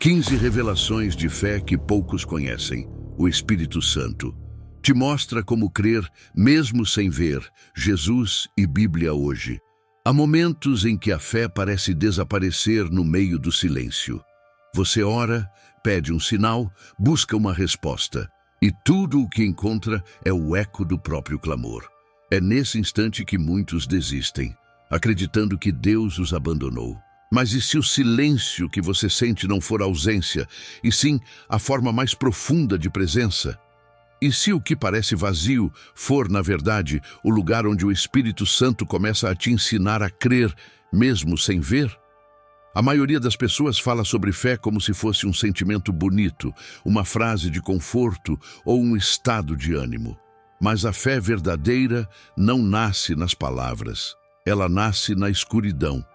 15 revelações de fé que poucos conhecem. O Espírito Santo te mostra como crer, mesmo sem ver, Jesus e Bíblia hoje. Há momentos em que a fé parece desaparecer no meio do silêncio. Você ora, pede um sinal, busca uma resposta, e tudo o que encontra é o eco do próprio clamor. É nesse instante que muitos desistem, acreditando que Deus os abandonou. Mas e se o silêncio que você sente não for ausência, e sim a forma mais profunda de presença? E se o que parece vazio for, na verdade, o lugar onde o Espírito Santo começa a te ensinar a crer, mesmo sem ver? A maioria das pessoas fala sobre fé como se fosse um sentimento bonito, uma frase de conforto ou um estado de ânimo. Mas a fé verdadeira não nasce nas palavras, ela nasce na escuridão,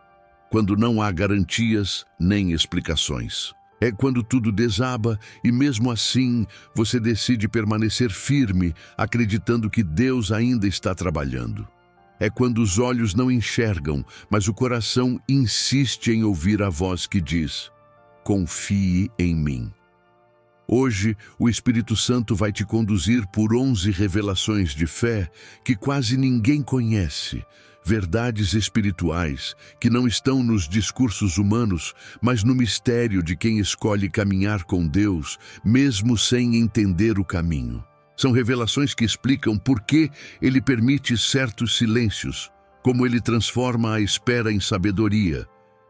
quando não há garantias nem explicações. É quando tudo desaba e, mesmo assim, você decide permanecer firme, acreditando que Deus ainda está trabalhando. É quando os olhos não enxergam, mas o coração insiste em ouvir a voz que diz: confie em mim. Hoje, o Espírito Santo vai te conduzir por 11 revelações de fé que quase ninguém conhece. Verdades espirituais que não estão nos discursos humanos, mas no mistério de quem escolhe caminhar com Deus, mesmo sem entender o caminho. São revelações que explicam por que Ele permite certos silêncios, como Ele transforma a espera em sabedoria,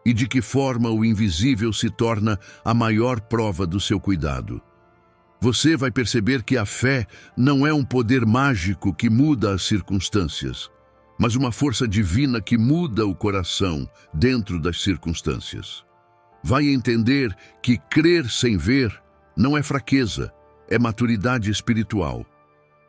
e de que forma o invisível se torna a maior prova do seu cuidado. Você vai perceber que a fé não é um poder mágico que muda as circunstâncias, mas uma força divina que muda o coração dentro das circunstâncias. Vai entender que crer sem ver não é fraqueza, é maturidade espiritual.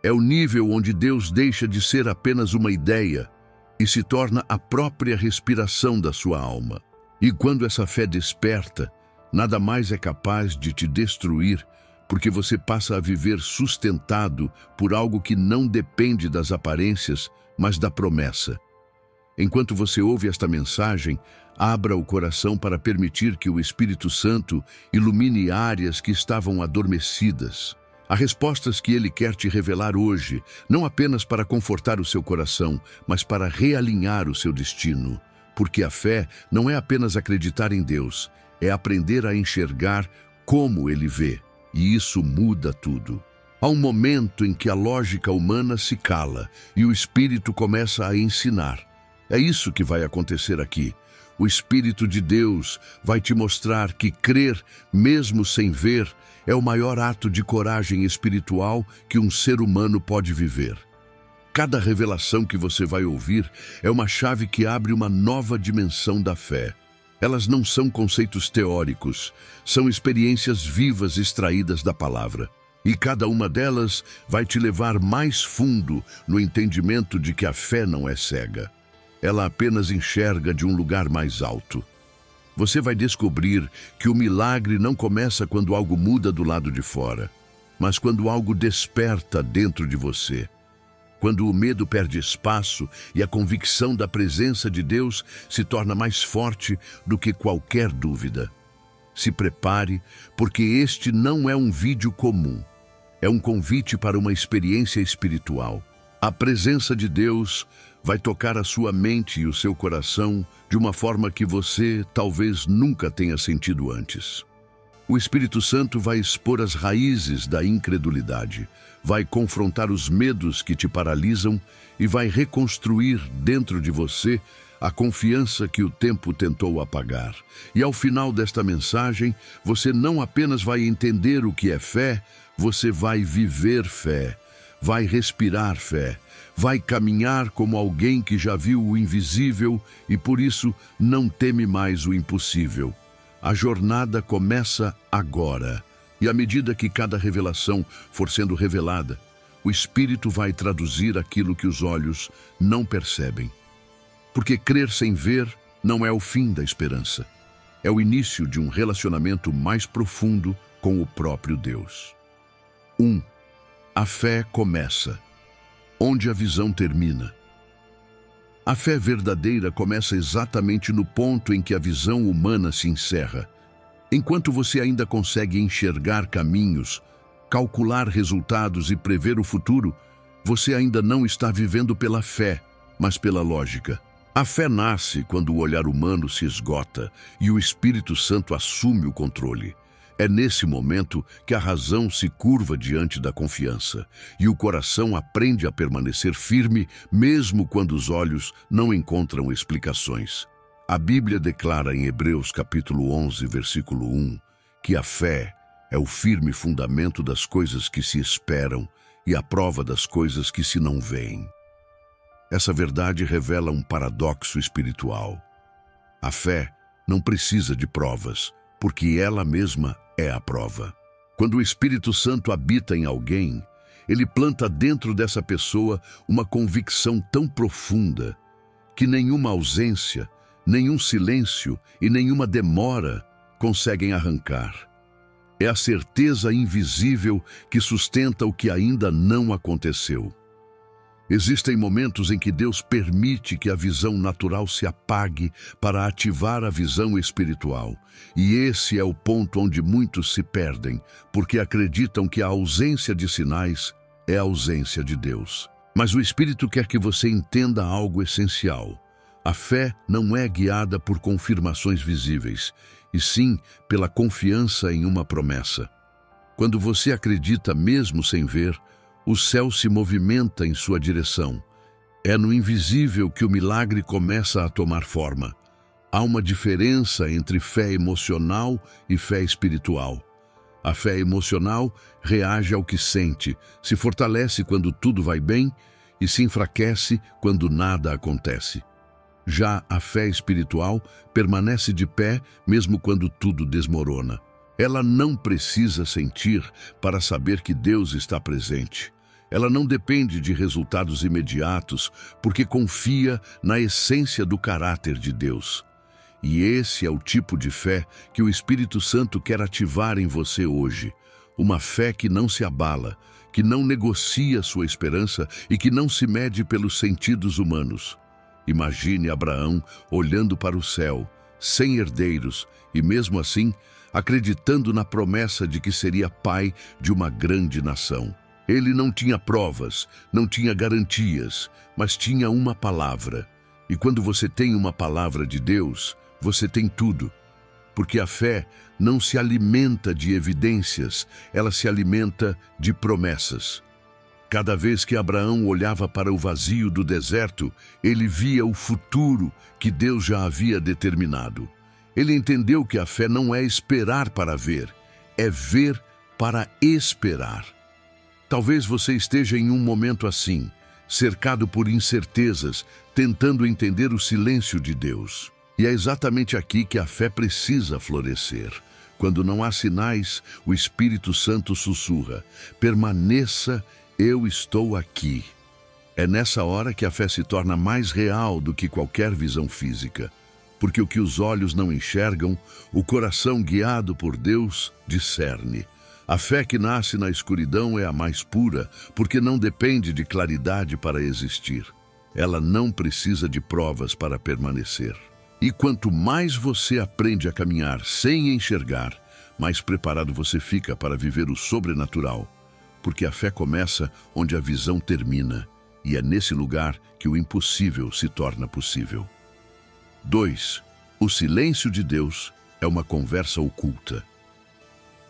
É o nível onde Deus deixa de ser apenas uma ideia e se torna a própria respiração da sua alma. E quando essa fé desperta, nada mais é capaz de te destruir, porque você passa a viver sustentado por algo que não depende das aparências, mas da promessa. Enquanto você ouve esta mensagem, abra o coração para permitir que o Espírito Santo ilumine áreas que estavam adormecidas. Há respostas que Ele quer te revelar hoje, não apenas para confortar o seu coração, mas para realinhar o seu destino. Porque a fé não é apenas acreditar em Deus, é aprender a enxergar como Ele vê. E isso muda tudo. Há um momento em que a lógica humana se cala e o Espírito começa a ensinar. É isso que vai acontecer aqui. O Espírito de Deus vai te mostrar que crer, mesmo sem ver, é o maior ato de coragem espiritual que um ser humano pode viver. Cada revelação que você vai ouvir é uma chave que abre uma nova dimensão da fé. Elas não são conceitos teóricos, são experiências vivas extraídas da palavra. E cada uma delas vai te levar mais fundo no entendimento de que a fé não é cega. Ela apenas enxerga de um lugar mais alto. Você vai descobrir que o milagre não começa quando algo muda do lado de fora, mas quando algo desperta dentro de você. Quando o medo perde espaço e a convicção da presença de Deus se torna mais forte do que qualquer dúvida. Se prepare, porque este não é um vídeo comum. É um convite para uma experiência espiritual. A presença de Deus vai tocar a sua mente e o seu coração de uma forma que você talvez nunca tenha sentido antes. O Espírito Santo vai expor as raízes da incredulidade, vai confrontar os medos que te paralisam e vai reconstruir dentro de você a confiança que o tempo tentou apagar. E ao final desta mensagem, você não apenas vai entender o que é fé, você vai viver fé, vai respirar fé, vai caminhar como alguém que já viu o invisível e por isso não teme mais o impossível. A jornada começa agora, e à medida que cada revelação for sendo revelada, o Espírito vai traduzir aquilo que os olhos não percebem. Porque crer sem ver não é o fim da esperança, é o início de um relacionamento mais profundo com o próprio Deus. 1. A fé começa, onde a visão termina. A fé verdadeira começa exatamente no ponto em que a visão humana se encerra. Enquanto você ainda consegue enxergar caminhos, calcular resultados e prever o futuro, você ainda não está vivendo pela fé, mas pela lógica. A fé nasce quando o olhar humano se esgota e o Espírito Santo assume o controle. É nesse momento que a razão se curva diante da confiança e o coração aprende a permanecer firme mesmo quando os olhos não encontram explicações. A Bíblia declara em Hebreus capítulo 11, versículo 1, que a fé é o firme fundamento das coisas que se esperam e a prova das coisas que se não veem. Essa verdade revela um paradoxo espiritual. A fé não precisa de provas, porque ela mesma é a prova. Quando o Espírito Santo habita em alguém, ele planta dentro dessa pessoa uma convicção tão profunda que nenhuma ausência, nenhum silêncio e nenhuma demora conseguem arrancar. É a certeza invisível que sustenta o que ainda não aconteceu. Existem momentos em que Deus permite que a visão natural se apague para ativar a visão espiritual. E esse é o ponto onde muitos se perdem, porque acreditam que a ausência de sinais é a ausência de Deus. Mas o Espírito quer que você entenda algo essencial. A fé não é guiada por confirmações visíveis, e sim pela confiança em uma promessa. Quando você acredita mesmo sem ver, o céu se movimenta em sua direção. É no invisível que o milagre começa a tomar forma. Há uma diferença entre fé emocional e fé espiritual. A fé emocional reage ao que sente, se fortalece quando tudo vai bem e se enfraquece quando nada acontece. Já a fé espiritual permanece de pé mesmo quando tudo desmorona. Ela não precisa sentir para saber que Deus está presente. Ela não depende de resultados imediatos, porque confia na essência do caráter de Deus. E esse é o tipo de fé que o Espírito Santo quer ativar em você hoje. Uma fé que não se abala, que não negocia sua esperança e que não se mede pelos sentidos humanos. Imagine Abraão olhando para o céu, sem herdeiros, e mesmo assim, acreditando na promessa de que seria pai de uma grande nação. Ele não tinha provas, não tinha garantias, mas tinha uma palavra. E quando você tem uma palavra de Deus, você tem tudo. Porque a fé não se alimenta de evidências, ela se alimenta de promessas. Cada vez que Abraão olhava para o vazio do deserto, ele via o futuro que Deus já havia determinado. Ele entendeu que a fé não é esperar para ver, é ver para esperar. Talvez você esteja em um momento assim, cercado por incertezas, tentando entender o silêncio de Deus. E é exatamente aqui que a fé precisa florescer. Quando não há sinais, o Espírito Santo sussurra: permaneça, eu estou aqui. É nessa hora que a fé se torna mais real do que qualquer visão física. Porque o que os olhos não enxergam, o coração guiado por Deus discerne. A fé que nasce na escuridão é a mais pura, porque não depende de claridade para existir. Ela não precisa de provas para permanecer. E quanto mais você aprende a caminhar sem enxergar, mais preparado você fica para viver o sobrenatural. Porque a fé começa onde a visão termina, e é nesse lugar que o impossível se torna possível. 2. O silêncio de Deus é uma conversa oculta.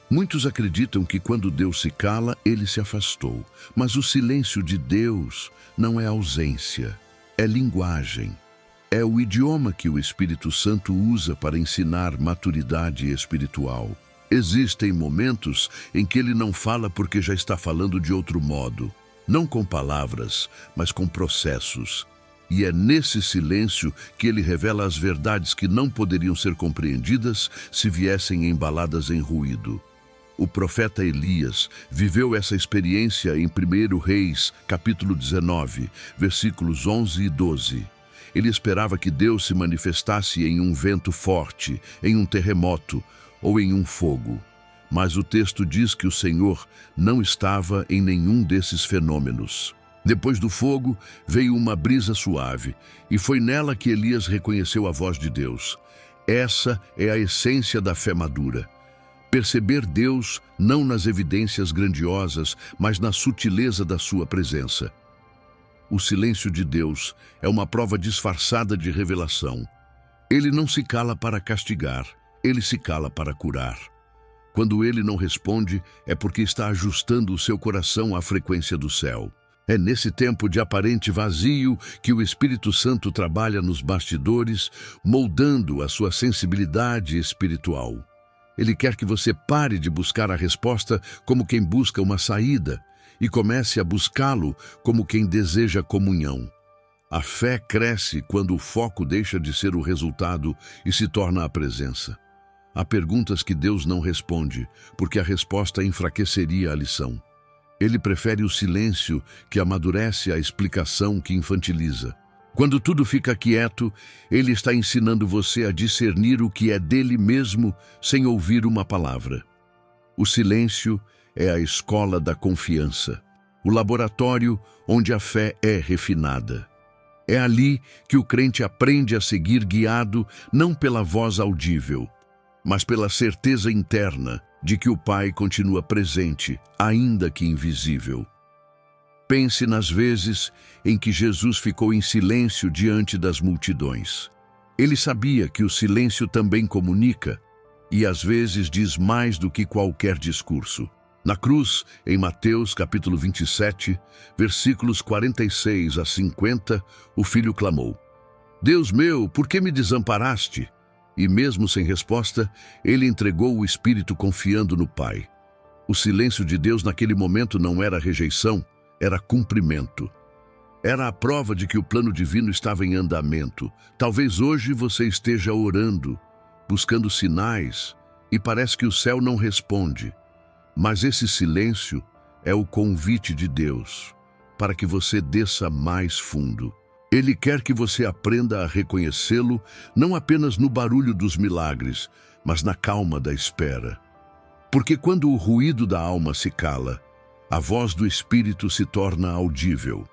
Muitos acreditam que quando Deus se cala, ele se afastou. Mas o silêncio de Deus não é ausência, é linguagem. É o idioma que o Espírito Santo usa para ensinar maturidade espiritual. Existem momentos em que ele não fala porque já está falando de outro modo. Não com palavras, mas com processos. E é nesse silêncio que ele revela as verdades que não poderiam ser compreendidas se viessem embaladas em ruído. O profeta Elias viveu essa experiência em 1 Reis, capítulo 19, versículos 11 e 12. Ele esperava que Deus se manifestasse em um vento forte, em um terremoto ou em um fogo. Mas o texto diz que o Senhor não estava em nenhum desses fenômenos. Depois do fogo, veio uma brisa suave, e foi nela que Elias reconheceu a voz de Deus. Essa é a essência da fé madura. Perceber Deus não nas evidências grandiosas, mas na sutileza da sua presença. O silêncio de Deus é uma prova disfarçada de revelação. Ele não se cala para castigar, ele se cala para curar. Quando ele não responde, é porque está ajustando o seu coração à frequência do céu. É nesse tempo de aparente vazio que o Espírito Santo trabalha nos bastidores, moldando a sua sensibilidade espiritual. Ele quer que você pare de buscar a resposta como quem busca uma saída e comece a buscá-lo como quem deseja comunhão. A fé cresce quando o foco deixa de ser o resultado e se torna a presença. Há perguntas que Deus não responde, porque a resposta enfraqueceria a lição. Ele prefere o silêncio, que amadurece a explicação que infantiliza. Quando tudo fica quieto, ele está ensinando você a discernir o que é dele mesmo sem ouvir uma palavra. O silêncio é a escola da confiança, o laboratório onde a fé é refinada. É ali que o crente aprende a seguir guiado não pela voz audível, mas pela certeza interna de que o Pai continua presente, ainda que invisível. Pense nas vezes em que Jesus ficou em silêncio diante das multidões. Ele sabia que o silêncio também comunica e às vezes diz mais do que qualquer discurso. Na cruz, em Mateus capítulo 27, versículos 46 a 50, o filho clamou: Deus meu, por que me desamparaste? E mesmo sem resposta, ele entregou o Espírito confiando no Pai. O silêncio de Deus naquele momento não era rejeição, era cumprimento. Era a prova de que o plano divino estava em andamento. Talvez hoje você esteja orando, buscando sinais, e parece que o céu não responde. Mas esse silêncio é o convite de Deus para que você desça mais fundo. Ele quer que você aprenda a reconhecê-lo não apenas no barulho dos milagres, mas na calma da espera. Porque quando o ruído da alma se cala, a voz do Espírito se torna audível.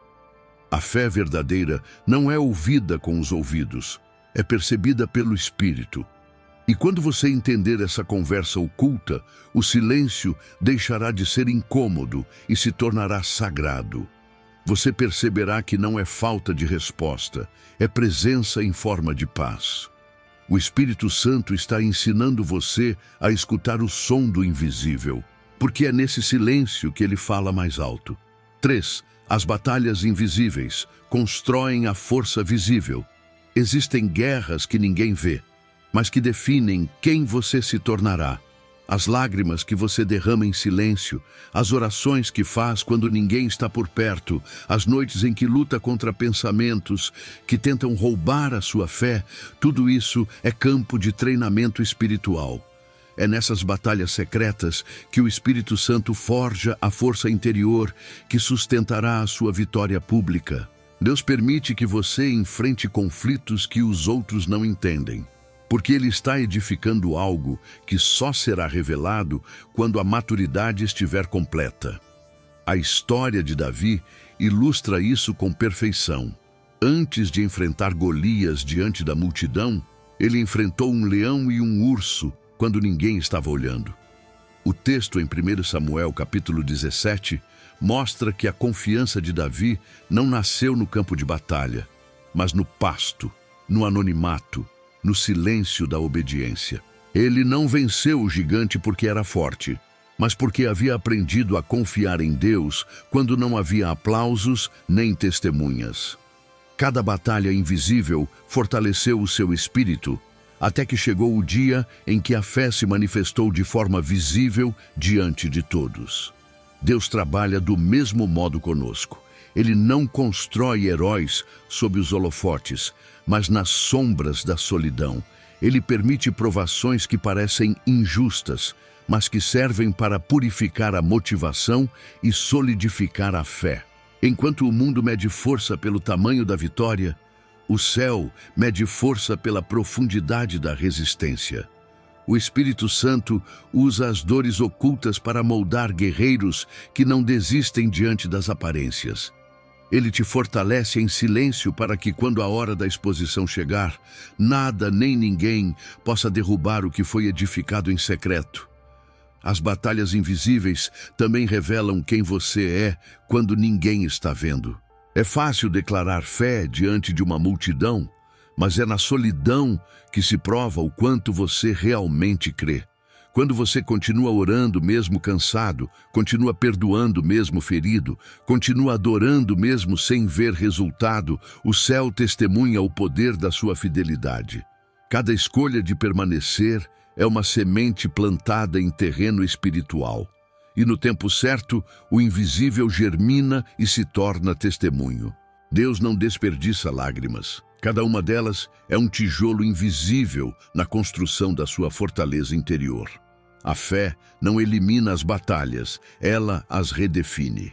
A fé verdadeira não é ouvida com os ouvidos, é percebida pelo Espírito. E quando você entender essa conversa oculta, o silêncio deixará de ser incômodo e se tornará sagrado. Você perceberá que não é falta de resposta, é presença em forma de paz. O Espírito Santo está ensinando você a escutar o som do invisível, porque é nesse silêncio que ele fala mais alto. 3. As batalhas invisíveis constroem a força visível. Existem guerras que ninguém vê, mas que definem quem você se tornará. As lágrimas que você derrama em silêncio, as orações que faz quando ninguém está por perto, as noites em que luta contra pensamentos que tentam roubar a sua fé, tudo isso é campo de treinamento espiritual. É nessas batalhas secretas que o Espírito Santo forja a força interior que sustentará a sua vitória pública. Deus permite que você enfrente conflitos que os outros não entendem, porque Ele está edificando algo que só será revelado quando a maturidade estiver completa. A história de Davi ilustra isso com perfeição. Antes de enfrentar Golias diante da multidão, ele enfrentou um leão e um urso quando ninguém estava olhando. O texto em 1 Samuel capítulo 17 mostra que a confiança de Davi não nasceu no campo de batalha, mas no pasto, no anonimato, no silêncio da obediência. Ele não venceu o gigante porque era forte, mas porque havia aprendido a confiar em Deus quando não havia aplausos nem testemunhas. Cada batalha invisível fortaleceu o seu espírito, até que chegou o dia em que a fé se manifestou de forma visível diante de todos. Deus trabalha do mesmo modo conosco. Ele não constrói heróis sob os holofotes, mas nas sombras da solidão. Ele permite provações que parecem injustas, mas que servem para purificar a motivação e solidificar a fé. Enquanto o mundo mede força pelo tamanho da vitória, o céu mede força pela profundidade da resistência. O Espírito Santo usa as dores ocultas para moldar guerreiros que não desistem diante das aparências. Ele te fortalece em silêncio para que, quando a hora da exposição chegar, nada nem ninguém possa derrubar o que foi edificado em secreto. As batalhas invisíveis também revelam quem você é quando ninguém está vendo. É fácil declarar fé diante de uma multidão, mas é na solidão que se prova o quanto você realmente crê. Quando você continua orando mesmo cansado, continua perdoando mesmo ferido, continua adorando mesmo sem ver resultado, o céu testemunha o poder da sua fidelidade. Cada escolha de permanecer é uma semente plantada em terreno espiritual. E no tempo certo, o invisível germina e se torna testemunho. Deus não desperdiça lágrimas. Cada uma delas é um tijolo invisível na construção da sua fortaleza interior. A fé não elimina as batalhas, ela as redefine.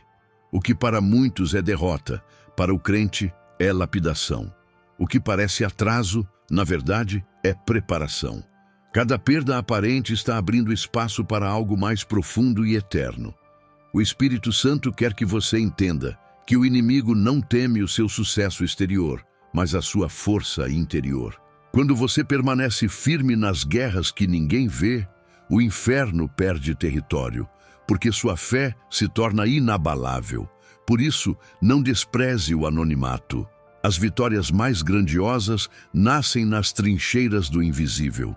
O que para muitos é derrota, para o crente é lapidação. O que parece atraso, na verdade, é preparação. Cada perda aparente está abrindo espaço para algo mais profundo e eterno. O Espírito Santo quer que você entenda que o inimigo não teme o seu sucesso exterior, mas a sua força interior. Quando você permanece firme nas guerras que ninguém vê, o inferno perde território, porque sua fé se torna inabalável. Por isso, não despreze o anonimato. As vitórias mais grandiosas nascem nas trincheiras do invisível.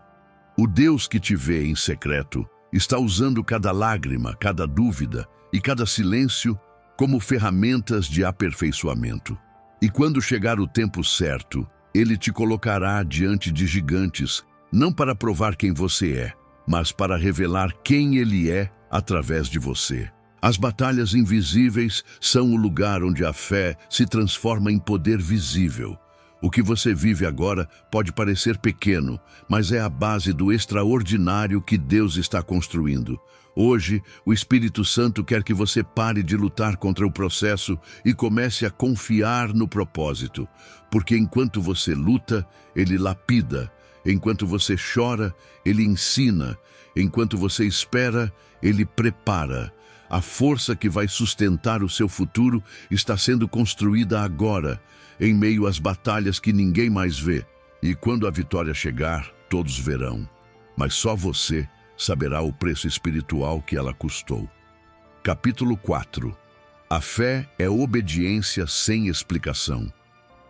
O Deus que te vê em secreto está usando cada lágrima, cada dúvida e cada silêncio como ferramentas de aperfeiçoamento. E quando chegar o tempo certo, Ele te colocará diante de gigantes, não para provar quem você é, mas para revelar quem Ele é através de você. As batalhas invisíveis são o lugar onde a fé se transforma em poder visível. O que você vive agora pode parecer pequeno, mas é a base do extraordinário que Deus está construindo. Hoje, o Espírito Santo quer que você pare de lutar contra o processo e comece a confiar no propósito, porque enquanto você luta, Ele lapida. Enquanto você chora, Ele ensina. Enquanto você espera, Ele prepara. A força que vai sustentar o seu futuro está sendo construída agora, em meio às batalhas que ninguém mais vê. E quando a vitória chegar, todos verão. Mas só você saberá o preço espiritual que ela custou. Capítulo 4. A fé é obediência sem explicação.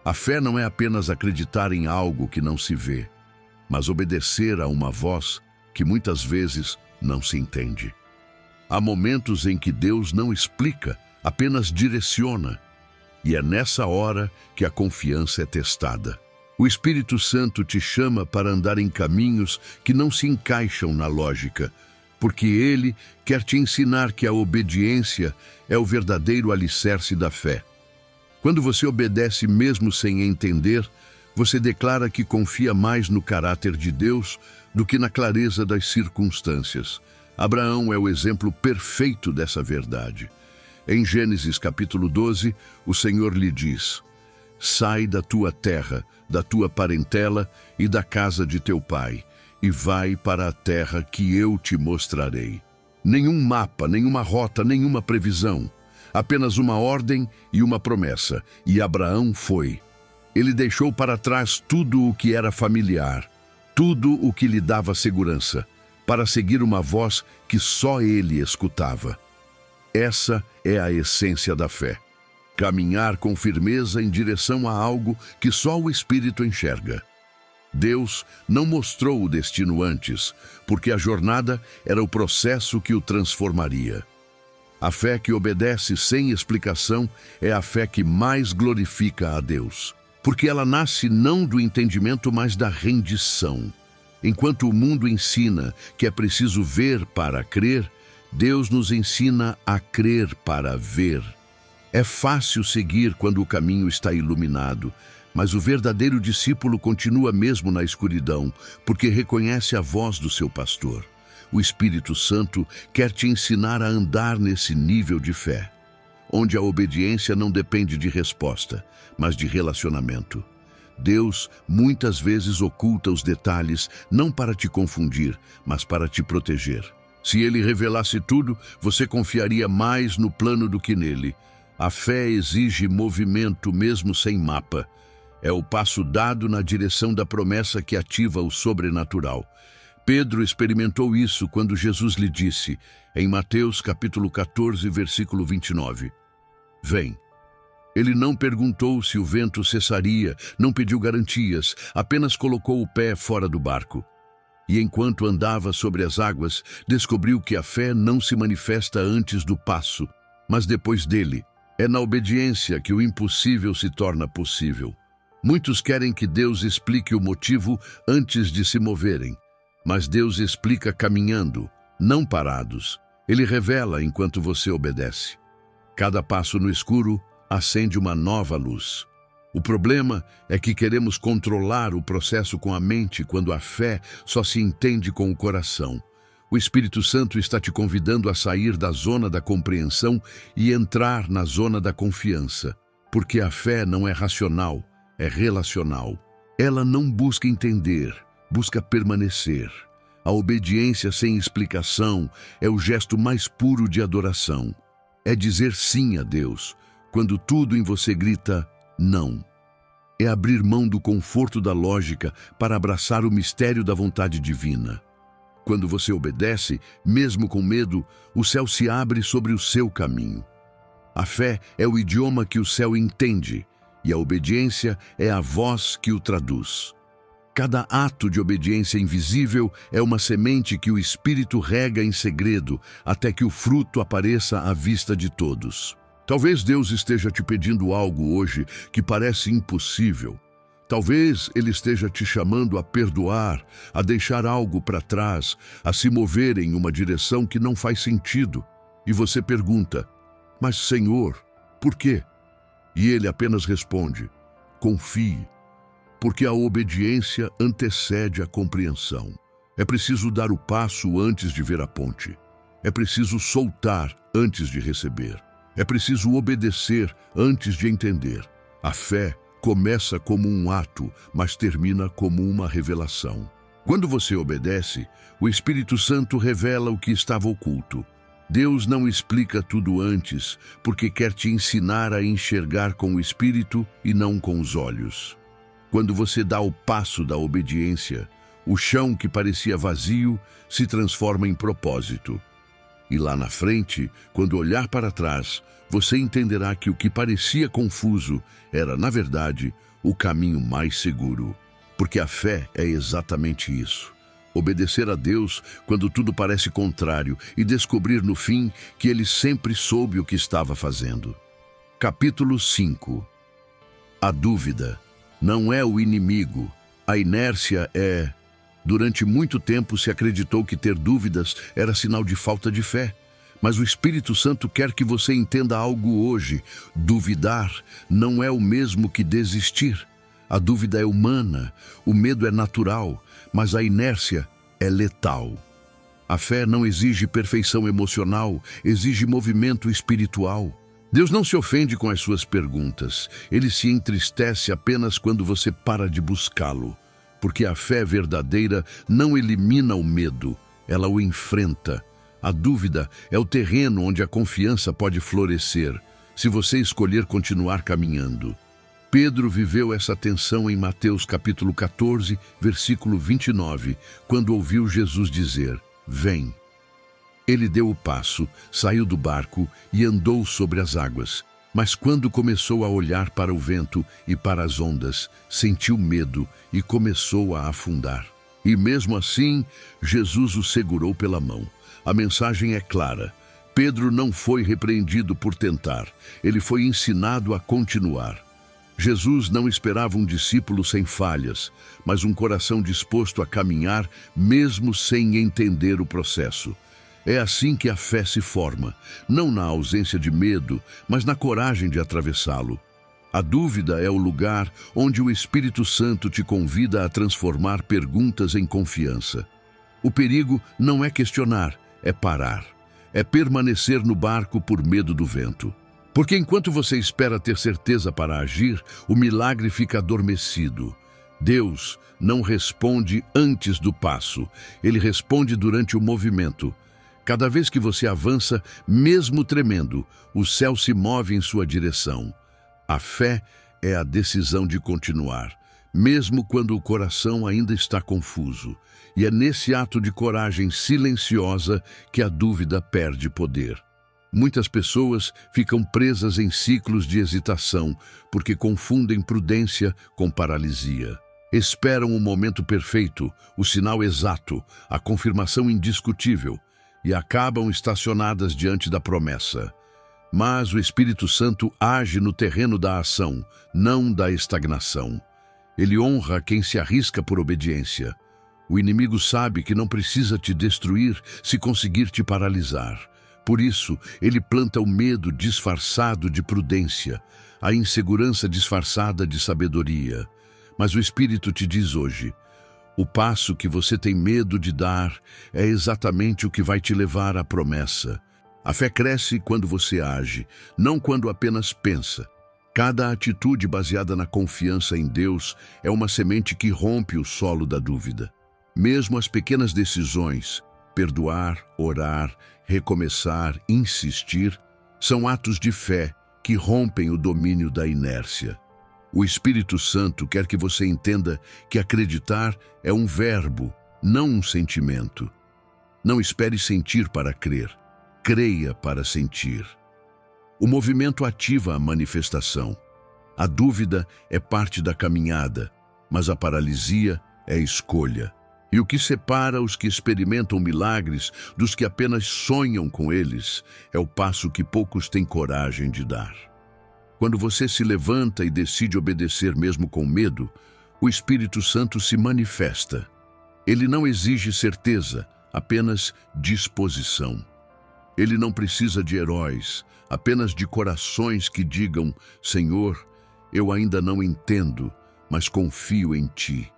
A fé não é apenas acreditar em algo que não se vê, mas obedecer a uma voz que muitas vezes não se entende. Há momentos em que Deus não explica, apenas direciona. E é nessa hora que a confiança é testada. O Espírito Santo te chama para andar em caminhos que não se encaixam na lógica, porque Ele quer te ensinar que a obediência é o verdadeiro alicerce da fé. Quando você obedece mesmo sem entender, você declara que confia mais no caráter de Deus do que na clareza das circunstâncias. Abraão é o exemplo perfeito dessa verdade. Em Gênesis capítulo 12, o Senhor lhe diz: sai da tua terra, da tua parentela e da casa de teu pai, e vai para a terra que eu te mostrarei. Nenhum mapa, nenhuma rota, nenhuma previsão. Apenas uma ordem e uma promessa. E Abraão foi. Ele deixou para trás tudo o que era familiar, tudo o que lhe dava segurança, para seguir uma voz que só ele escutava. Essa é a essência da fé. Caminhar com firmeza em direção a algo que só o Espírito enxerga. Deus não mostrou o destino antes, porque a jornada era o processo que o transformaria. A fé que obedece sem explicação é a fé que mais glorifica a Deus, porque ela nasce não do entendimento, mas da rendição. Enquanto o mundo ensina que é preciso ver para crer, Deus nos ensina a crer para ver. É fácil seguir quando o caminho está iluminado, mas o verdadeiro discípulo continua mesmo na escuridão, porque reconhece a voz do seu pastor. O Espírito Santo quer te ensinar a andar nesse nível de fé, onde a obediência não depende de resposta, mas de relacionamento. Deus muitas vezes oculta os detalhes, não para te confundir, mas para te proteger. Se Ele revelasse tudo, você confiaria mais no plano do que nele. A fé exige movimento mesmo sem mapa. É o passo dado na direção da promessa que ativa o sobrenatural. Pedro experimentou isso quando Jesus lhe disse, em Mateus capítulo 14, versículo 29, Vem. Ele não perguntou se o vento cessaria, não pediu garantias, apenas colocou o pé fora do barco. E enquanto andava sobre as águas, descobriu que a fé não se manifesta antes do passo, mas depois dele. É na obediência que o impossível se torna possível. Muitos querem que Deus explique o motivo antes de se moverem, mas Deus explica caminhando, não parados. Ele revela enquanto você obedece. Cada passo no escuro acende uma nova luz. O problema é que queremos controlar o processo com a mente quando a fé só se entende com o coração. O Espírito Santo está te convidando a sair da zona da compreensão e entrar na zona da confiança, porque a fé não é racional, é relacional. Ela não busca entender, busca permanecer. A obediência sem explicação é o gesto mais puro de adoração. É dizer sim a Deus, quando tudo em você grita não. É abrir mão do conforto da lógica para abraçar o mistério da vontade divina. Quando você obedece, mesmo com medo, o céu se abre sobre o seu caminho. A fé é o idioma que o céu entende, e a obediência é a voz que o traduz. Cada ato de obediência invisível é uma semente que o Espírito rega em segredo, até que o fruto apareça à vista de todos. Talvez Deus esteja te pedindo algo hoje que parece impossível. Talvez Ele esteja te chamando a perdoar, a deixar algo para trás, a se mover em uma direção que não faz sentido. E você pergunta, mas Senhor, por quê? E Ele apenas responde, confie, porque a obediência antecede a compreensão. É preciso dar o passo antes de ver a ponte. É preciso soltar antes de receber. É preciso obedecer antes de entender. A fé começa como um ato, mas termina como uma revelação. Quando você obedece, o Espírito Santo revela o que estava oculto. Deus não explica tudo antes, porque quer te ensinar a enxergar com o Espírito e não com os olhos. Quando você dá o passo da obediência, o chão que parecia vazio se transforma em propósito. E lá na frente, quando olhar para trás, você entenderá que o que parecia confuso era, na verdade, o caminho mais seguro. Porque a fé é exatamente isso. Obedecer a Deus quando tudo parece contrário e descobrir no fim que Ele sempre soube o que estava fazendo. Capítulo 5. A dúvida não é o inimigo. A inércia é... Durante muito tempo se acreditou que ter dúvidas era sinal de falta de fé. Mas o Espírito Santo quer que você entenda algo hoje. Duvidar não é o mesmo que desistir. A dúvida é humana, o medo é natural, mas a inércia é letal. A fé não exige perfeição emocional, exige movimento espiritual. Deus não se ofende com as suas perguntas. Ele se entristece apenas quando você para de buscá-lo. Porque a fé verdadeira não elimina o medo, ela o enfrenta. A dúvida é o terreno onde a confiança pode florescer, se você escolher continuar caminhando. Pedro viveu essa tensão em Mateus capítulo 14, versículo 29, quando ouviu Jesus dizer, Vem. Ele deu o passo, saiu do barco e andou sobre as águas. Mas quando começou a olhar para o vento e para as ondas, sentiu medo e começou a afundar. E mesmo assim, Jesus o segurou pela mão. A mensagem é clara. Pedro não foi repreendido por tentar. Ele foi ensinado a continuar. Jesus não esperava um discípulo sem falhas, mas um coração disposto a caminhar mesmo sem entender o processo. É assim que a fé se forma, não na ausência de medo, mas na coragem de atravessá-lo. A dúvida é o lugar onde o Espírito Santo te convida a transformar perguntas em confiança. O perigo não é questionar, é parar. É permanecer no barco por medo do vento. Porque enquanto você espera ter certeza para agir, o milagre fica adormecido. Deus não responde antes do passo, Ele responde durante o movimento. Cada vez que você avança, mesmo tremendo, o céu se move em sua direção. A fé é a decisão de continuar, mesmo quando o coração ainda está confuso. E é nesse ato de coragem silenciosa que a dúvida perde poder. Muitas pessoas ficam presas em ciclos de hesitação porque confundem prudência com paralisia. Esperam o momento perfeito, o sinal exato, a confirmação indiscutível e acabam estacionadas diante da promessa. Mas o Espírito Santo age no terreno da ação, não da estagnação. Ele honra quem se arrisca por obediência. O inimigo sabe que não precisa te destruir se conseguir te paralisar. Por isso, ele planta o medo disfarçado de prudência, a insegurança disfarçada de sabedoria. Mas o Espírito te diz hoje, o passo que você tem medo de dar é exatamente o que vai te levar à promessa. A fé cresce quando você age, não quando apenas pensa. Cada atitude baseada na confiança em Deus é uma semente que rompe o solo da dúvida. Mesmo as pequenas decisões, perdoar, orar, recomeçar, insistir, são atos de fé que rompem o domínio da inércia. O Espírito Santo quer que você entenda que acreditar é um verbo, não um sentimento. Não espere sentir para crer, creia para sentir. O movimento ativa a manifestação. A dúvida é parte da caminhada, mas a paralisia é escolha. E o que separa os que experimentam milagres dos que apenas sonham com eles é o passo que poucos têm coragem de dar. Quando você se levanta e decide obedecer mesmo com medo, o Espírito Santo se manifesta. Ele não exige certeza, apenas disposição. Ele não precisa de heróis, apenas de corações que digam: Senhor, eu ainda não entendo, mas confio em Ti.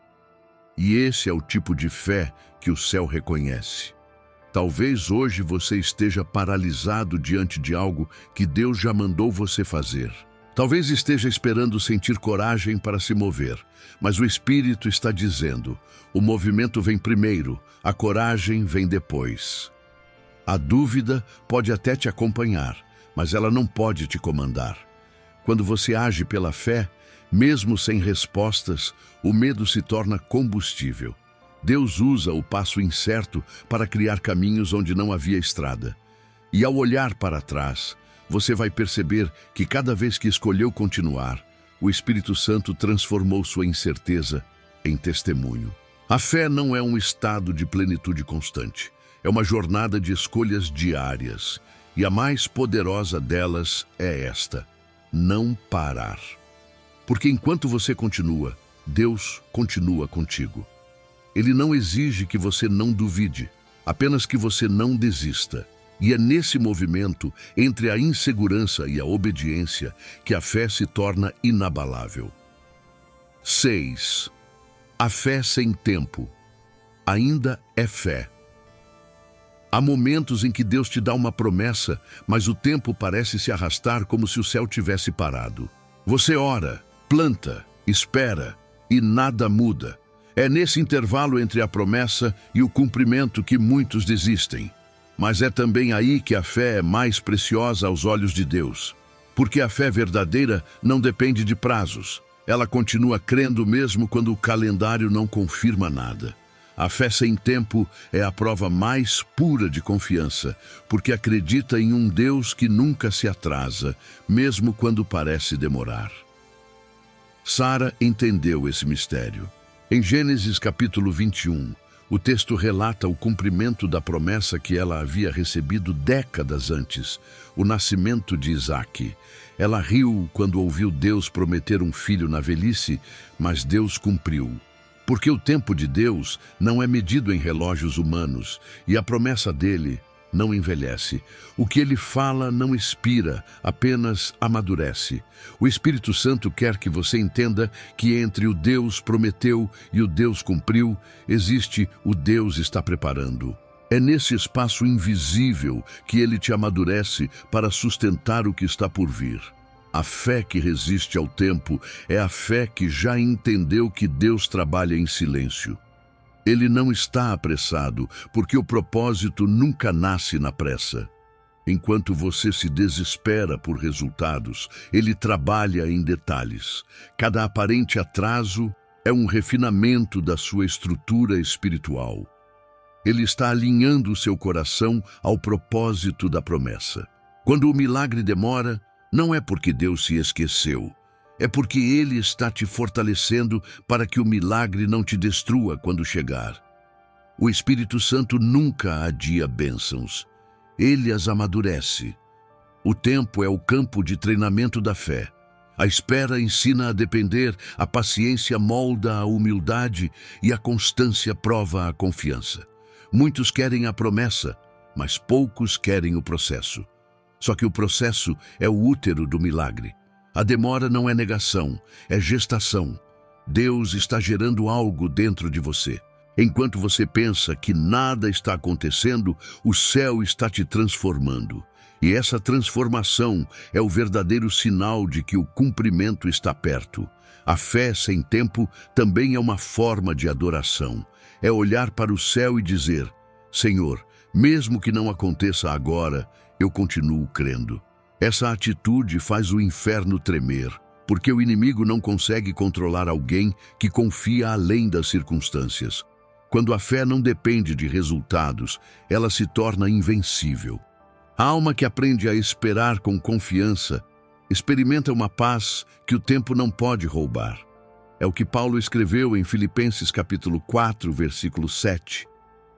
E esse é o tipo de fé que o céu reconhece. Talvez hoje você esteja paralisado diante de algo que Deus já mandou você fazer. Talvez esteja esperando sentir coragem para se mover, mas o Espírito está dizendo: o movimento vem primeiro, a coragem vem depois. A dúvida pode até te acompanhar, mas ela não pode te comandar. Quando você age pela fé, mesmo sem respostas, o medo se torna combustível. Deus usa o passo incerto para criar caminhos onde não havia estrada. E ao olhar para trás, você vai perceber que cada vez que escolheu continuar, o Espírito Santo transformou sua incerteza em testemunho. A fé não é um estado de plenitude constante. É uma jornada de escolhas diárias. E a mais poderosa delas é esta: não parar. Porque enquanto você continua, Deus continua contigo. Ele não exige que você não duvide, apenas que você não desista. E é nesse movimento, entre a insegurança e a obediência, que a fé se torna inabalável. 6. A fé sem tempo ainda é fé. Há momentos em que Deus te dá uma promessa, mas o tempo parece se arrastar como se o céu tivesse parado. Você ora, planta, espera e nada muda. É nesse intervalo entre a promessa e o cumprimento que muitos desistem. Mas é também aí que a fé é mais preciosa aos olhos de Deus. Porque a fé verdadeira não depende de prazos. Ela continua crendo mesmo quando o calendário não confirma nada. A fé sem tempo é a prova mais pura de confiança, porque acredita em um Deus que nunca se atrasa, mesmo quando parece demorar. Sara entendeu esse mistério. Em Gênesis capítulo 21, o texto relata o cumprimento da promessa que ela havia recebido décadas antes, o nascimento de Isaque. Ela riu quando ouviu Deus prometer um filho na velhice, mas Deus cumpriu. Porque o tempo de Deus não é medido em relógios humanos e a promessa dele não envelhece. O que ele fala não expira, apenas amadurece. O Espírito Santo quer que você entenda que entre o Deus prometeu e o Deus cumpriu, existe o Deus está preparando. É nesse espaço invisível que ele te amadurece para sustentar o que está por vir. A fé que resiste ao tempo é a fé que já entendeu que Deus trabalha em silêncio. Ele não está apressado, porque o propósito nunca nasce na pressa. Enquanto você se desespera por resultados, ele trabalha em detalhes. Cada aparente atraso é um refinamento da sua estrutura espiritual. Ele está alinhando o seu coração ao propósito da promessa. Quando o milagre demora, não é porque Deus se esqueceu. É porque Ele está te fortalecendo para que o milagre não te destrua quando chegar. O Espírito Santo nunca adia bênçãos. Ele as amadurece. O tempo é o campo de treinamento da fé. A espera ensina a depender, a paciência molda a humildade e a constância prova a confiança. Muitos querem a promessa, mas poucos querem o processo. Só que o processo é o útero do milagre. A demora não é negação, é gestação. Deus está gerando algo dentro de você. Enquanto você pensa que nada está acontecendo, o céu está te transformando. E essa transformação é o verdadeiro sinal de que o cumprimento está perto. A fé sem tempo também é uma forma de adoração. É olhar para o céu e dizer: Senhor, mesmo que não aconteça agora, eu continuo crendo. Essa atitude faz o inferno tremer, porque o inimigo não consegue controlar alguém que confia além das circunstâncias. Quando a fé não depende de resultados, ela se torna invencível. A alma que aprende a esperar com confiança experimenta uma paz que o tempo não pode roubar. É o que Paulo escreveu em Filipenses capítulo 4, versículo 7.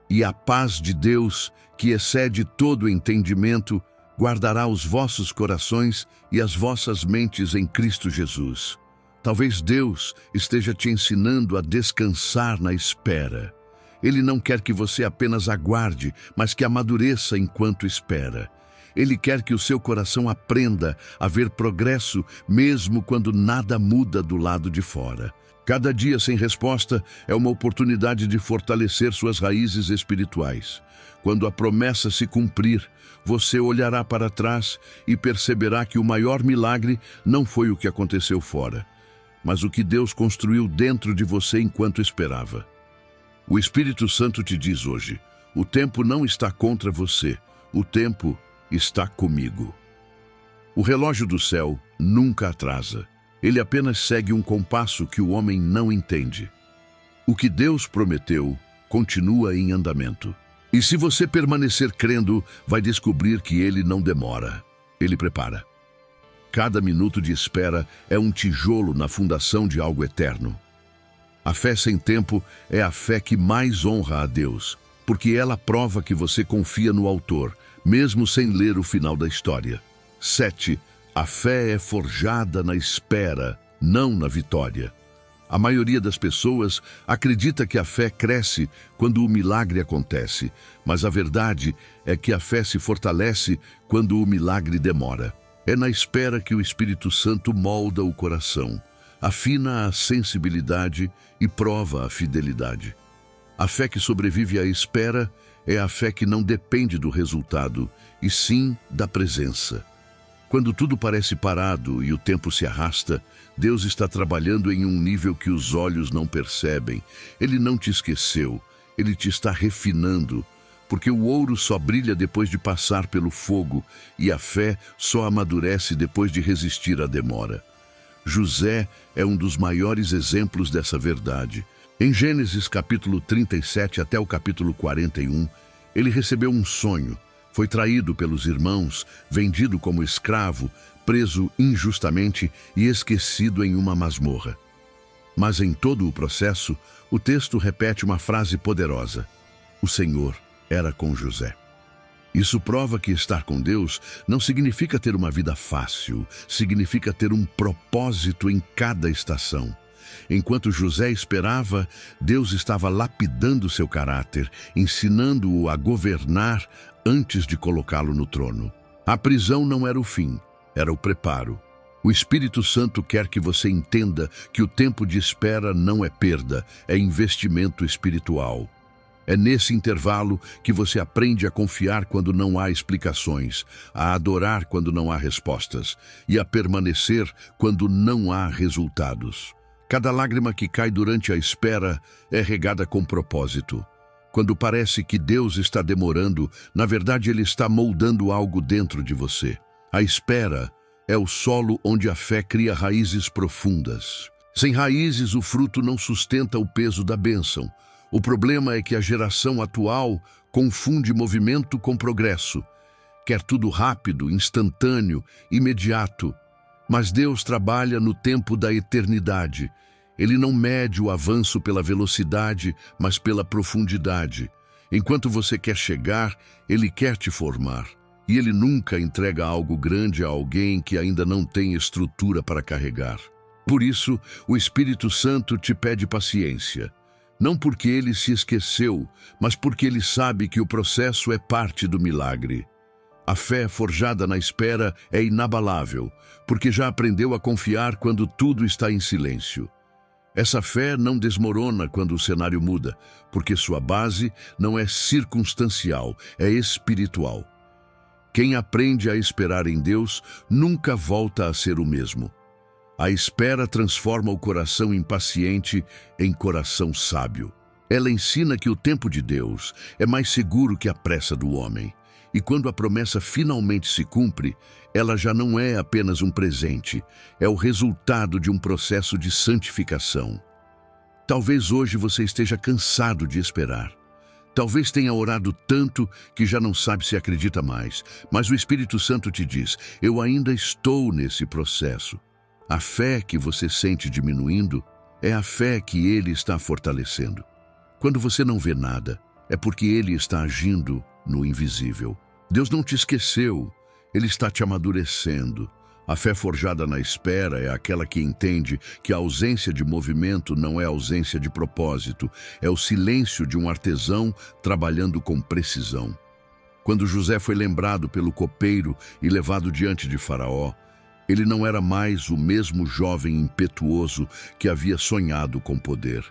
E a paz de Deus, que excede todo entendimento, guardará os vossos corações e as vossas mentes em Cristo Jesus. Talvez Deus esteja te ensinando a descansar na espera. Ele não quer que você apenas aguarde, mas que amadureça enquanto espera. Ele quer que o seu coração aprenda a ver progresso mesmo quando nada muda do lado de fora. Cada dia sem resposta é uma oportunidade de fortalecer suas raízes espirituais. Quando a promessa se cumprir, você olhará para trás e perceberá que o maior milagre não foi o que aconteceu fora, mas o que Deus construiu dentro de você enquanto esperava. O Espírito Santo te diz hoje: o tempo não está contra você, o tempo está comigo. O relógio do céu nunca atrasa. Ele apenas segue um compasso que o homem não entende. O que Deus prometeu continua em andamento. E se você permanecer crendo, vai descobrir que Ele não demora. Ele prepara. Cada minuto de espera é um tijolo na fundação de algo eterno. A fé sem tempo é a fé que mais honra a Deus, porque ela prova que você confia no Autor, mesmo sem ler o final da história. 7. A fé é forjada na espera, não na vitória. A maioria das pessoas acredita que a fé cresce quando o milagre acontece, mas a verdade é que a fé se fortalece quando o milagre demora. É na espera que o Espírito Santo molda o coração, afina a sensibilidade e prova a fidelidade. A fé que sobrevive à espera é a fé que não depende do resultado, e sim da presença. Quando tudo parece parado e o tempo se arrasta, Deus está trabalhando em um nível que os olhos não percebem. Ele não te esqueceu, Ele te está refinando, porque o ouro só brilha depois de passar pelo fogo e a fé só amadurece depois de resistir à demora. José é um dos maiores exemplos dessa verdade. Em Gênesis capítulo 37 até o capítulo 41, ele recebeu um sonho. Foi traído pelos irmãos, vendido como escravo, preso injustamente e esquecido em uma masmorra. Mas em todo o processo, o texto repete uma frase poderosa: o Senhor era com José. Isso prova que estar com Deus não significa ter uma vida fácil, significa ter um propósito em cada estação. Enquanto José esperava, Deus estava lapidando seu caráter, ensinando-o a governar antes de colocá-lo no trono. A prisão não era o fim, era o preparo. O Espírito Santo quer que você entenda que o tempo de espera não é perda, é investimento espiritual. É nesse intervalo que você aprende a confiar quando não há explicações, a adorar quando não há respostas e a permanecer quando não há resultados. Cada lágrima que cai durante a espera é regada com propósito. Quando parece que Deus está demorando, na verdade Ele está moldando algo dentro de você. A espera é o solo onde a fé cria raízes profundas. Sem raízes, o fruto não sustenta o peso da bênção. O problema é que a geração atual confunde movimento com progresso. Quer tudo rápido, instantâneo, imediato. Mas Deus trabalha no tempo da eternidade. Ele não mede o avanço pela velocidade, mas pela profundidade. Enquanto você quer chegar, Ele quer te formar. E Ele nunca entrega algo grande a alguém que ainda não tem estrutura para carregar. Por isso, o Espírito Santo te pede paciência. Não porque Ele se esqueceu, mas porque Ele sabe que o processo é parte do milagre. A fé forjada na espera é inabalável, porque já aprendeu a confiar quando tudo está em silêncio. Essa fé não desmorona quando o cenário muda, porque sua base não é circunstancial, é espiritual. Quem aprende a esperar em Deus nunca volta a ser o mesmo. A espera transforma o coração impaciente em coração sábio. Ela ensina que o tempo de Deus é mais seguro que a pressa do homem. E quando a promessa finalmente se cumpre, ela já não é apenas um presente, é o resultado de um processo de santificação. Talvez hoje você esteja cansado de esperar. Talvez tenha orado tanto que já não sabe se acredita mais, mas o Espírito Santo te diz: eu ainda estou nesse processo. A fé que você sente diminuindo é a fé que Ele está fortalecendo. Quando você não vê nada, é porque Ele está agindo no invisível. Deus não te esqueceu, Ele está te amadurecendo. A fé forjada na espera é aquela que entende que a ausência de movimento não é ausência de propósito, é o silêncio de um artesão trabalhando com precisão. Quando José foi lembrado pelo copeiro e levado diante de Faraó, ele não era mais o mesmo jovem impetuoso que havia sonhado com poder.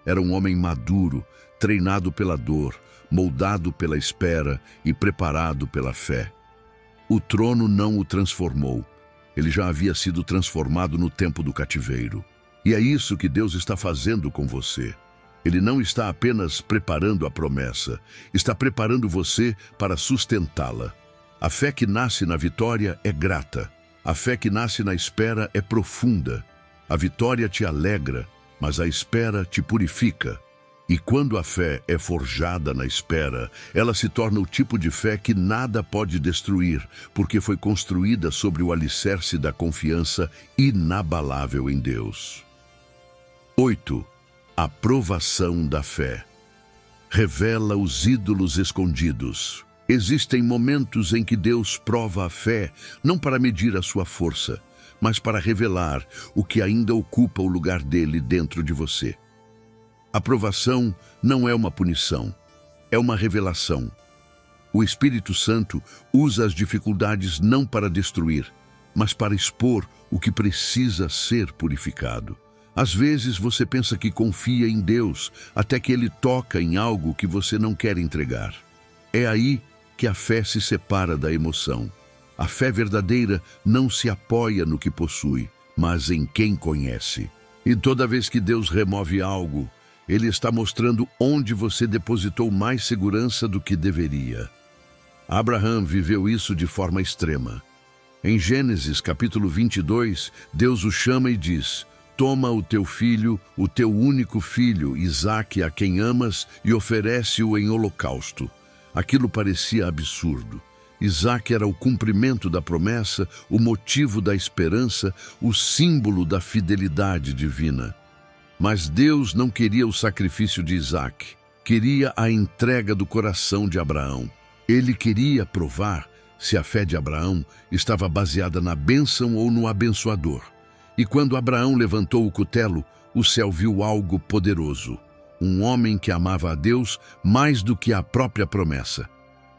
Era um homem maduro, treinado pela dor, moldado pela espera e preparado pela fé. O trono não o transformou. Ele já havia sido transformado no tempo do cativeiro. E é isso que Deus está fazendo com você. Ele não está apenas preparando a promessa, está preparando você para sustentá-la. A fé que nasce na vitória é grata. A fé que nasce na espera é profunda. A vitória te alegra, mas a espera te purifica. E quando a fé é forjada na espera, ela se torna o tipo de fé que nada pode destruir, porque foi construída sobre o alicerce da confiança inabalável em Deus. 8. A provação da fé. Revela os ídolos escondidos. Existem momentos em que Deus prova a fé, não para medir a sua força, mas para revelar o que ainda ocupa o lugar dele dentro de você. A provação não é uma punição, é uma revelação. O Espírito Santo usa as dificuldades não para destruir, mas para expor o que precisa ser purificado. Às vezes você pensa que confia em Deus, até que Ele toca em algo que você não quer entregar. É aí que a fé se separa da emoção. A fé verdadeira não se apoia no que possui, mas em quem conhece. E toda vez que Deus remove algo, Ele está mostrando onde você depositou mais segurança do que deveria. Abraão viveu isso de forma extrema. Em Gênesis capítulo 22, Deus o chama e diz: toma o teu filho, o teu único filho, Isaque, a quem amas, e oferece-o em holocausto. Aquilo parecia absurdo. Isaque era o cumprimento da promessa, o motivo da esperança, o símbolo da fidelidade divina. Mas Deus não queria o sacrifício de Isaque, queria a entrega do coração de Abraão. Ele queria provar se a fé de Abraão estava baseada na bênção ou no abençoador. E quando Abraão levantou o cutelo, o céu viu algo poderoso. Um homem que amava a Deus mais do que a própria promessa.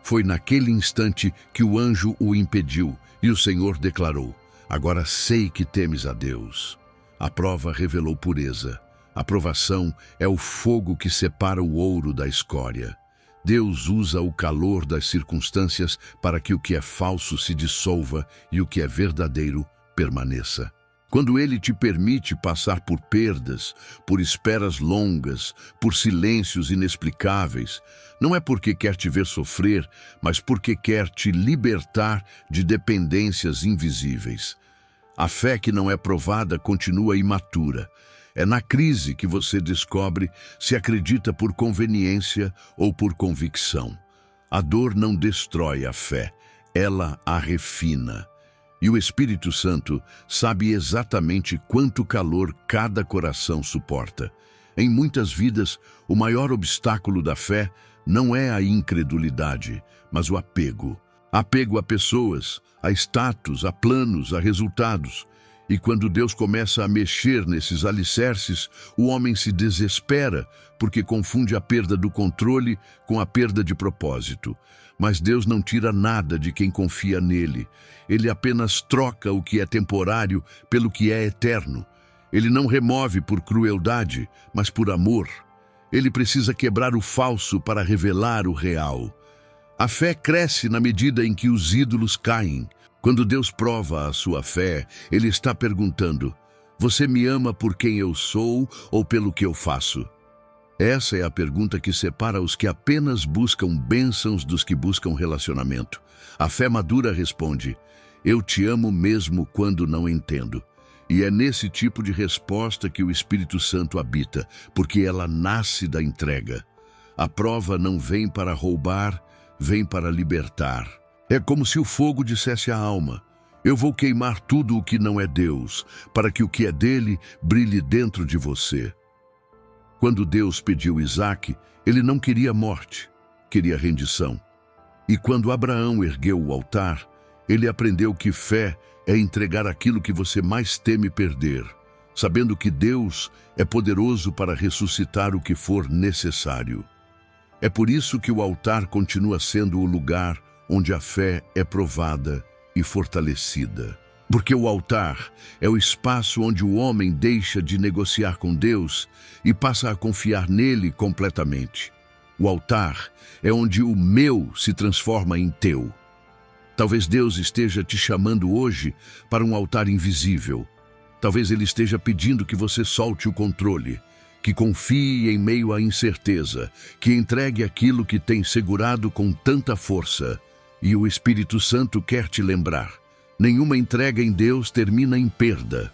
Foi naquele instante que o anjo o impediu e o Senhor declarou: agora sei que temes a Deus. A prova revelou pureza. A provação é o fogo que separa o ouro da escória. Deus usa o calor das circunstâncias para que o que é falso se dissolva e o que é verdadeiro permaneça. Quando Ele te permite passar por perdas, por esperas longas, por silêncios inexplicáveis, não é porque quer te ver sofrer, mas porque quer te libertar de dependências invisíveis. A fé que não é provada continua imatura. É na crise que você descobre se acredita por conveniência ou por convicção. A dor não destrói a fé, ela a refina. E o Espírito Santo sabe exatamente quanto calor cada coração suporta. Em muitas vidas, o maior obstáculo da fé não é a incredulidade, mas o apego. Apego a pessoas, a status, a planos, a resultados. E quando Deus começa a mexer nesses alicerces, o homem se desespera, porque confunde a perda do controle com a perda de propósito. Mas Deus não tira nada de quem confia nele. Ele apenas troca o que é temporário pelo que é eterno. Ele não remove por crueldade, mas por amor. Ele precisa quebrar o falso para revelar o real. A fé cresce na medida em que os ídolos caem. Quando Deus prova a sua fé, Ele está perguntando: você me ama por quem eu sou ou pelo que eu faço? Essa é a pergunta que separa os que apenas buscam bênçãos dos que buscam relacionamento. A fé madura responde: eu te amo mesmo quando não entendo. E é nesse tipo de resposta que o Espírito Santo habita, porque ela nasce da entrega. A prova não vem para roubar, vem para libertar. É como se o fogo dissesse à alma: eu vou queimar tudo o que não é Deus, para que o que é dele brilhe dentro de você. Quando Deus pediu Isaque, ele não queria morte, queria rendição. E quando Abraão ergueu o altar, ele aprendeu que fé é entregar aquilo que você mais teme perder, sabendo que Deus é poderoso para ressuscitar o que for necessário. É por isso que o altar continua sendo o lugar onde a fé é provada e fortalecida. Porque o altar é o espaço onde o homem deixa de negociar com Deus e passa a confiar nele completamente. O altar é onde o meu se transforma em teu. Talvez Deus esteja te chamando hoje para um altar invisível. Talvez Ele esteja pedindo que você solte o controle, que confie em meio à incerteza, que entregue aquilo que tem segurado com tanta força. E o Espírito Santo quer te lembrar: nenhuma entrega em Deus termina em perda.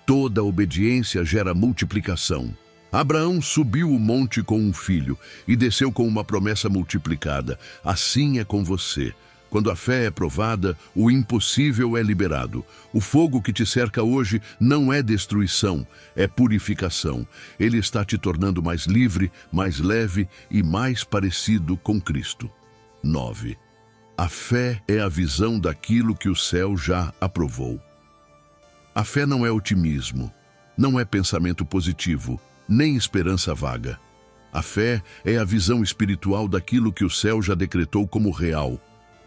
Toda obediência gera multiplicação. Abraão subiu o monte com um filho e desceu com uma promessa multiplicada. Assim é com você. Quando a fé é provada, o impossível é liberado. O fogo que te cerca hoje não é destruição, é purificação. Ele está te tornando mais livre, mais leve e mais parecido com Cristo. 9. A fé é a visão daquilo que o céu já aprovou. A fé não é otimismo, não é pensamento positivo, nem esperança vaga. A fé é a visão espiritual daquilo que o céu já decretou como real,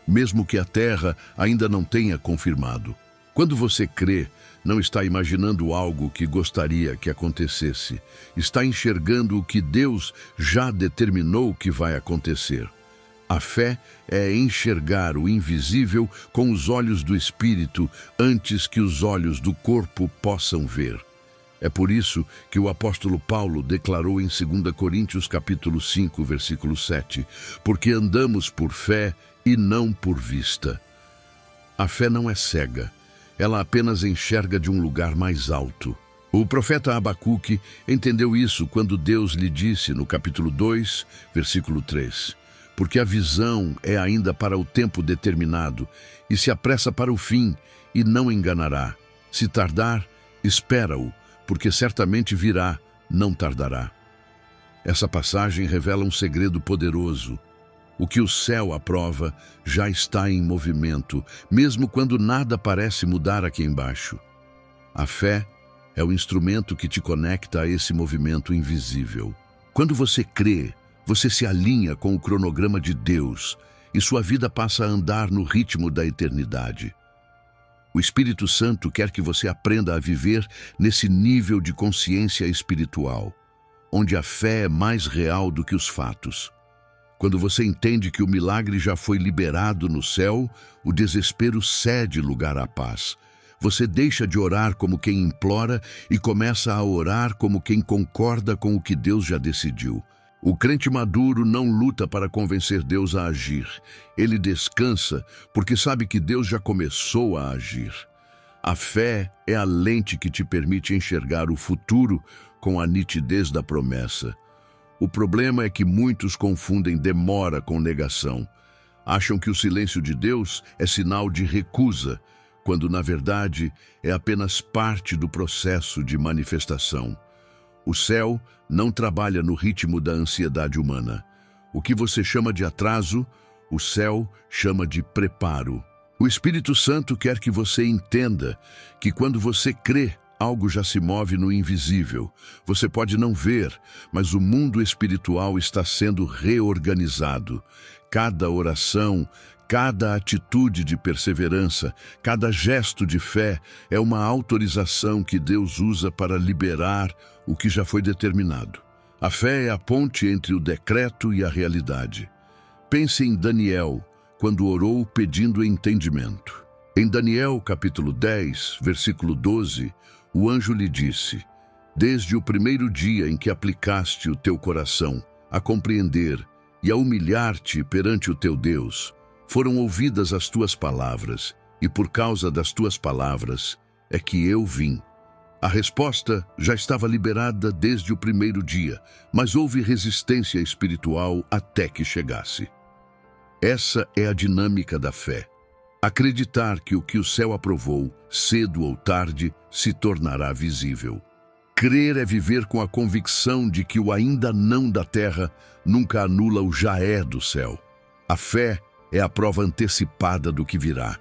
mesmo que a terra ainda não tenha confirmado. Quando você crê, não está imaginando algo que gostaria que acontecesse, está enxergando o que Deus já determinou que vai acontecer. A fé é enxergar o invisível com os olhos do Espírito antes que os olhos do corpo possam ver. É por isso que o apóstolo Paulo declarou em 2 Coríntios capítulo 5, versículo 7, porque andamos por fé e não por vista. A fé não é cega, ela apenas enxerga de um lugar mais alto. O profeta Abacuque entendeu isso quando Deus lhe disse no capítulo 2, versículo 3, porque a visão é ainda para o tempo determinado e se apressa para o fim e não enganará. Se tardar, espera-o, porque certamente virá, não tardará. Essa passagem revela um segredo poderoso. O que o céu aprova já está em movimento, mesmo quando nada parece mudar aqui embaixo. A fé é o instrumento que te conecta a esse movimento invisível. Quando você crê, você se alinha com o cronograma de Deus e sua vida passa a andar no ritmo da eternidade. O Espírito Santo quer que você aprenda a viver nesse nível de consciência espiritual, onde a fé é mais real do que os fatos. Quando você entende que o milagre já foi liberado no céu, o desespero cede lugar à paz. Você deixa de orar como quem implora e começa a orar como quem concorda com o que Deus já decidiu. O crente maduro não luta para convencer Deus a agir. Ele descansa porque sabe que Deus já começou a agir. A fé é a lente que te permite enxergar o futuro com a nitidez da promessa. O problema é que muitos confundem demora com negação. Acham que o silêncio de Deus é sinal de recusa, quando, na verdade, é apenas parte do processo de manifestação. O céu não trabalha no ritmo da ansiedade humana. O que você chama de atraso, o céu chama de preparo. O Espírito Santo quer que você entenda que quando você crê, algo já se move no invisível. Você pode não ver, mas o mundo espiritual está sendo reorganizado. Cada oração, cada atitude de perseverança, cada gesto de fé é uma autorização que Deus usa para liberar o que já foi determinado. A fé é a ponte entre o decreto e a realidade. Pense em Daniel, quando orou pedindo entendimento. Em Daniel, capítulo 10, versículo 12, o anjo lhe disse: desde o primeiro dia em que aplicaste o teu coração a compreender e a humilhar-te perante o teu Deus, foram ouvidas as tuas palavras, e por causa das tuas palavras é que eu vim. A resposta já estava liberada desde o primeiro dia, mas houve resistência espiritual até que chegasse. Essa é a dinâmica da fé. Acreditar que o que o céu aprovou, cedo ou tarde, se tornará visível. Crer é viver com a convicção de que o ainda não da terra nunca anula o já é do céu. A fé é a prova antecipada do que virá.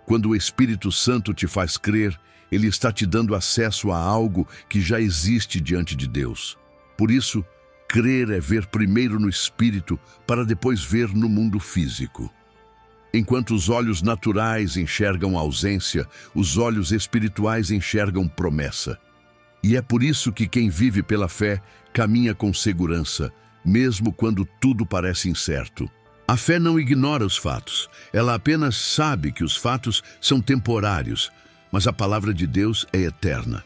Quando o Espírito Santo te faz crer, ele está te dando acesso a algo que já existe diante de Deus. Por isso, crer é ver primeiro no Espírito para depois ver no mundo físico. Enquanto os olhos naturais enxergam ausência, os olhos espirituais enxergam promessa. E é por isso que quem vive pela fé caminha com segurança, mesmo quando tudo parece incerto. A fé não ignora os fatos, ela apenas sabe que os fatos são temporários, mas a palavra de Deus é eterna.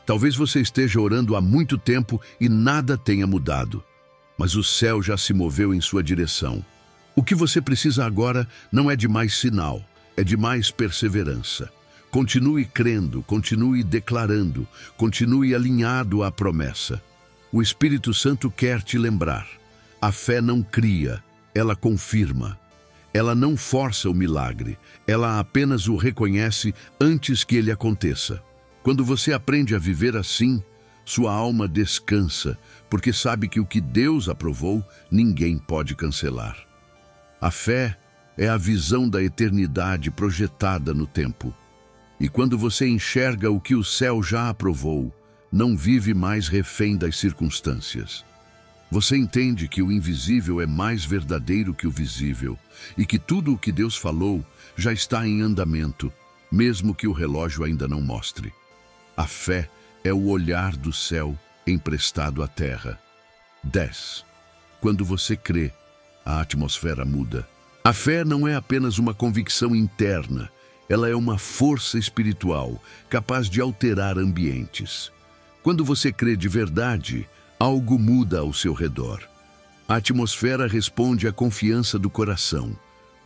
Talvez você esteja orando há muito tempo e nada tenha mudado, mas o céu já se moveu em sua direção. O que você precisa agora não é de mais sinal, é de mais perseverança. Continue crendo, continue declarando, continue alinhado à promessa. O Espírito Santo quer te lembrar. A fé não cria, ela confirma. Ela não força o milagre, ela apenas o reconhece antes que ele aconteça. Quando você aprende a viver assim, sua alma descansa, porque sabe que o que Deus aprovou, ninguém pode cancelar. A fé é a visão da eternidade projetada no tempo. E quando você enxerga o que o céu já aprovou, não vive mais refém das circunstâncias. Você entende que o invisível é mais verdadeiro que o visível e que tudo o que Deus falou já está em andamento, mesmo que o relógio ainda não mostre. A fé é o olhar do céu emprestado à terra. 10. Quando você crê, a atmosfera muda. A fé não é apenas uma convicção interna, ela é uma força espiritual capaz de alterar ambientes. Quando você crê de verdade, algo muda ao seu redor. A atmosfera responde à confiança do coração.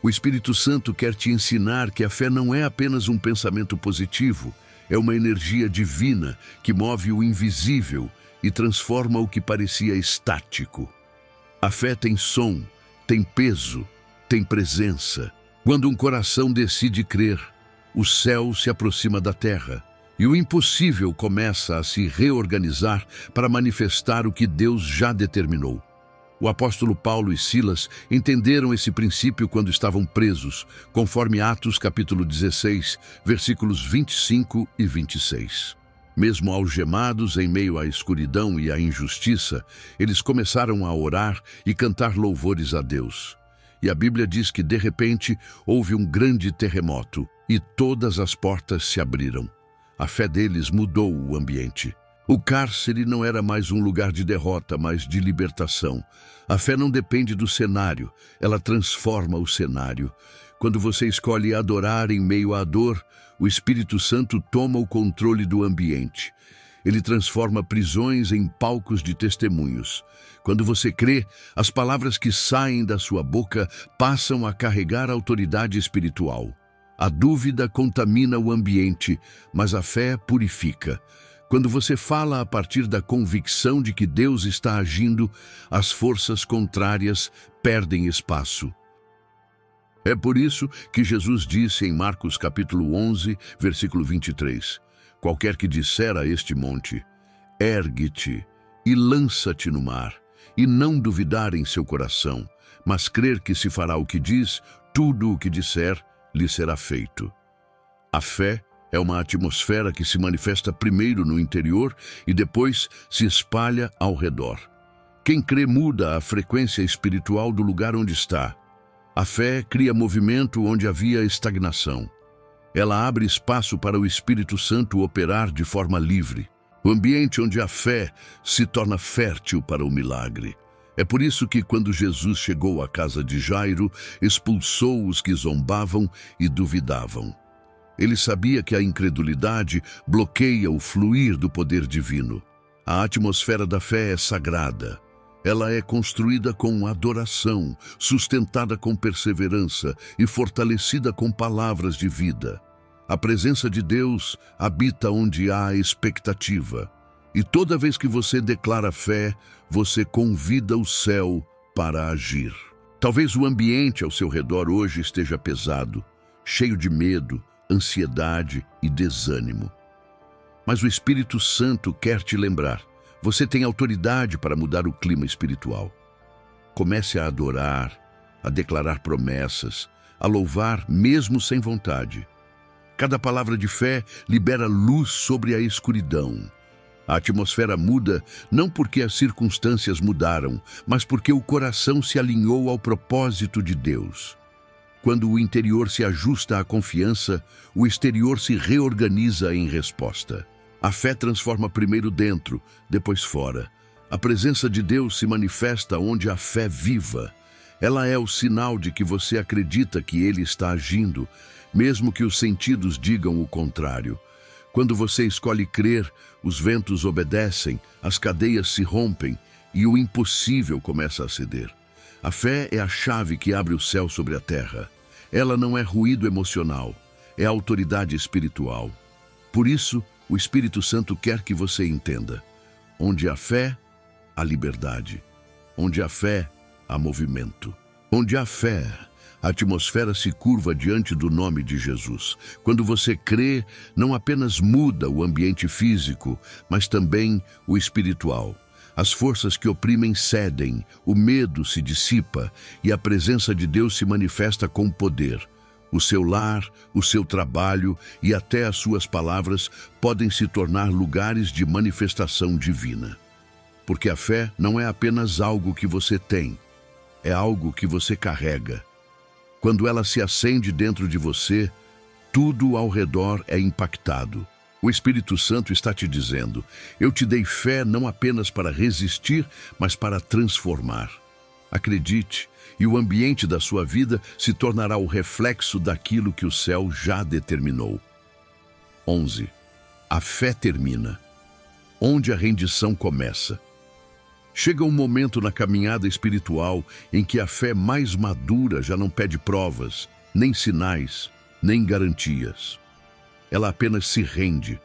O Espírito Santo quer te ensinar que a fé não é apenas um pensamento positivo, é uma energia divina que move o invisível e transforma o que parecia estático. A fé tem som, tem peso, tem presença. Quando um coração decide crer, o céu se aproxima da terra e o impossível começa a se reorganizar para manifestar o que Deus já determinou. O apóstolo Paulo e Silas entenderam esse princípio quando estavam presos, conforme Atos capítulo 16, versículos 25 e 26. Mesmo algemados em meio à escuridão e à injustiça, eles começaram a orar e cantar louvores a Deus. E a Bíblia diz que, de repente, houve um grande terremoto e todas as portas se abriram. A fé deles mudou o ambiente. O cárcere não era mais um lugar de derrota, mas de libertação. A fé não depende do cenário, ela transforma o cenário. Quando você escolhe adorar em meio à dor, o Espírito Santo toma o controle do ambiente. Ele transforma prisões em palcos de testemunhos. Quando você crê, as palavras que saem da sua boca passam a carregar autoridade espiritual. A dúvida contamina o ambiente, mas a fé purifica. Quando você fala a partir da convicção de que Deus está agindo, as forças contrárias perdem espaço. É por isso que Jesus disse em Marcos capítulo 11, versículo 23, qualquer que disser a este monte, ergue-te e lança-te no mar, e não duvidar em seu coração, mas crer que se fará o que diz, tudo o que disser lhe será feito. A fé é uma atmosfera que se manifesta primeiro no interior e depois se espalha ao redor. Quem crê muda a frequência espiritual do lugar onde está. A fé cria movimento onde havia estagnação. Ela abre espaço para o Espírito Santo operar de forma livre. O ambiente onde a fé se torna fértil para o milagre. É por isso que, quando Jesus chegou à casa de Jairo, expulsou os que zombavam e duvidavam. Ele sabia que a incredulidade bloqueia o fluir do poder divino. A atmosfera da fé é sagrada. Ela é construída com adoração, sustentada com perseverança e fortalecida com palavras de vida. A presença de Deus habita onde há expectativa. E toda vez que você declara fé, você convida o céu para agir. Talvez o ambiente ao seu redor hoje esteja pesado, cheio de medo, ansiedade e desânimo. Mas o Espírito Santo quer te lembrar. Você tem autoridade para mudar o clima espiritual. Comece a adorar, a declarar promessas, a louvar mesmo sem vontade. Cada palavra de fé libera luz sobre a escuridão. A atmosfera muda não porque as circunstâncias mudaram, mas porque o coração se alinhou ao propósito de Deus. Quando o interior se ajusta à confiança, o exterior se reorganiza em resposta. A fé transforma primeiro dentro, depois fora. A presença de Deus se manifesta onde a fé viva. Ela é o sinal de que você acredita que Ele está agindo, mesmo que os sentidos digam o contrário. Quando você escolhe crer, os ventos obedecem, as cadeias se rompem e o impossível começa a ceder. A fé é a chave que abre o céu sobre a terra. Ela não é ruído emocional, é autoridade espiritual. Por isso, o Espírito Santo quer que você entenda. Onde há fé, há liberdade. Onde há fé, há movimento. Onde há fé, a atmosfera se curva diante do nome de Jesus. Quando você crê, não apenas muda o ambiente físico, mas também o espiritual. As forças que oprimem cedem, o medo se dissipa e a presença de Deus se manifesta com poder. O seu lar, o seu trabalho e até as suas palavras podem se tornar lugares de manifestação divina. Porque a fé não é apenas algo que você tem, é algo que você carrega. Quando ela se acende dentro de você, tudo ao redor é impactado. O Espírito Santo está te dizendo, eu te dei fé não apenas para resistir, mas para transformar. Acredite, e o ambiente da sua vida se tornará o reflexo daquilo que o céu já determinou. 11. A fé termina. Onde a rendição começa. Chega um momento na caminhada espiritual em que a fé mais madura já não pede provas, nem sinais, nem garantias. Ela apenas se rende.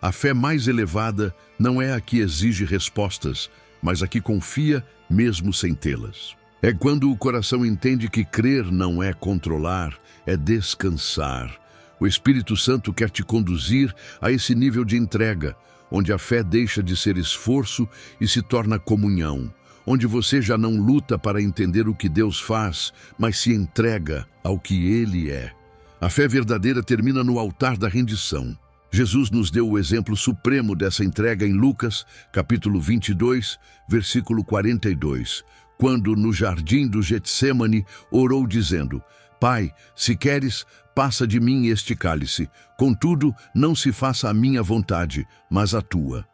A fé mais elevada não é a que exige respostas, mas a que confia mesmo sem tê-las. É quando o coração entende que crer não é controlar, é descansar. O Espírito Santo quer te conduzir a esse nível de entrega, onde a fé deixa de ser esforço e se torna comunhão, onde você já não luta para entender o que Deus faz, mas se entrega ao que Ele é. A fé verdadeira termina no altar da rendição. Jesus nos deu o exemplo supremo dessa entrega em Lucas, capítulo 22, versículo 42, quando no jardim do Getsêmani orou dizendo, Pai, se queres, passa de mim este cálice, contudo, não se faça a minha vontade, mas a tua.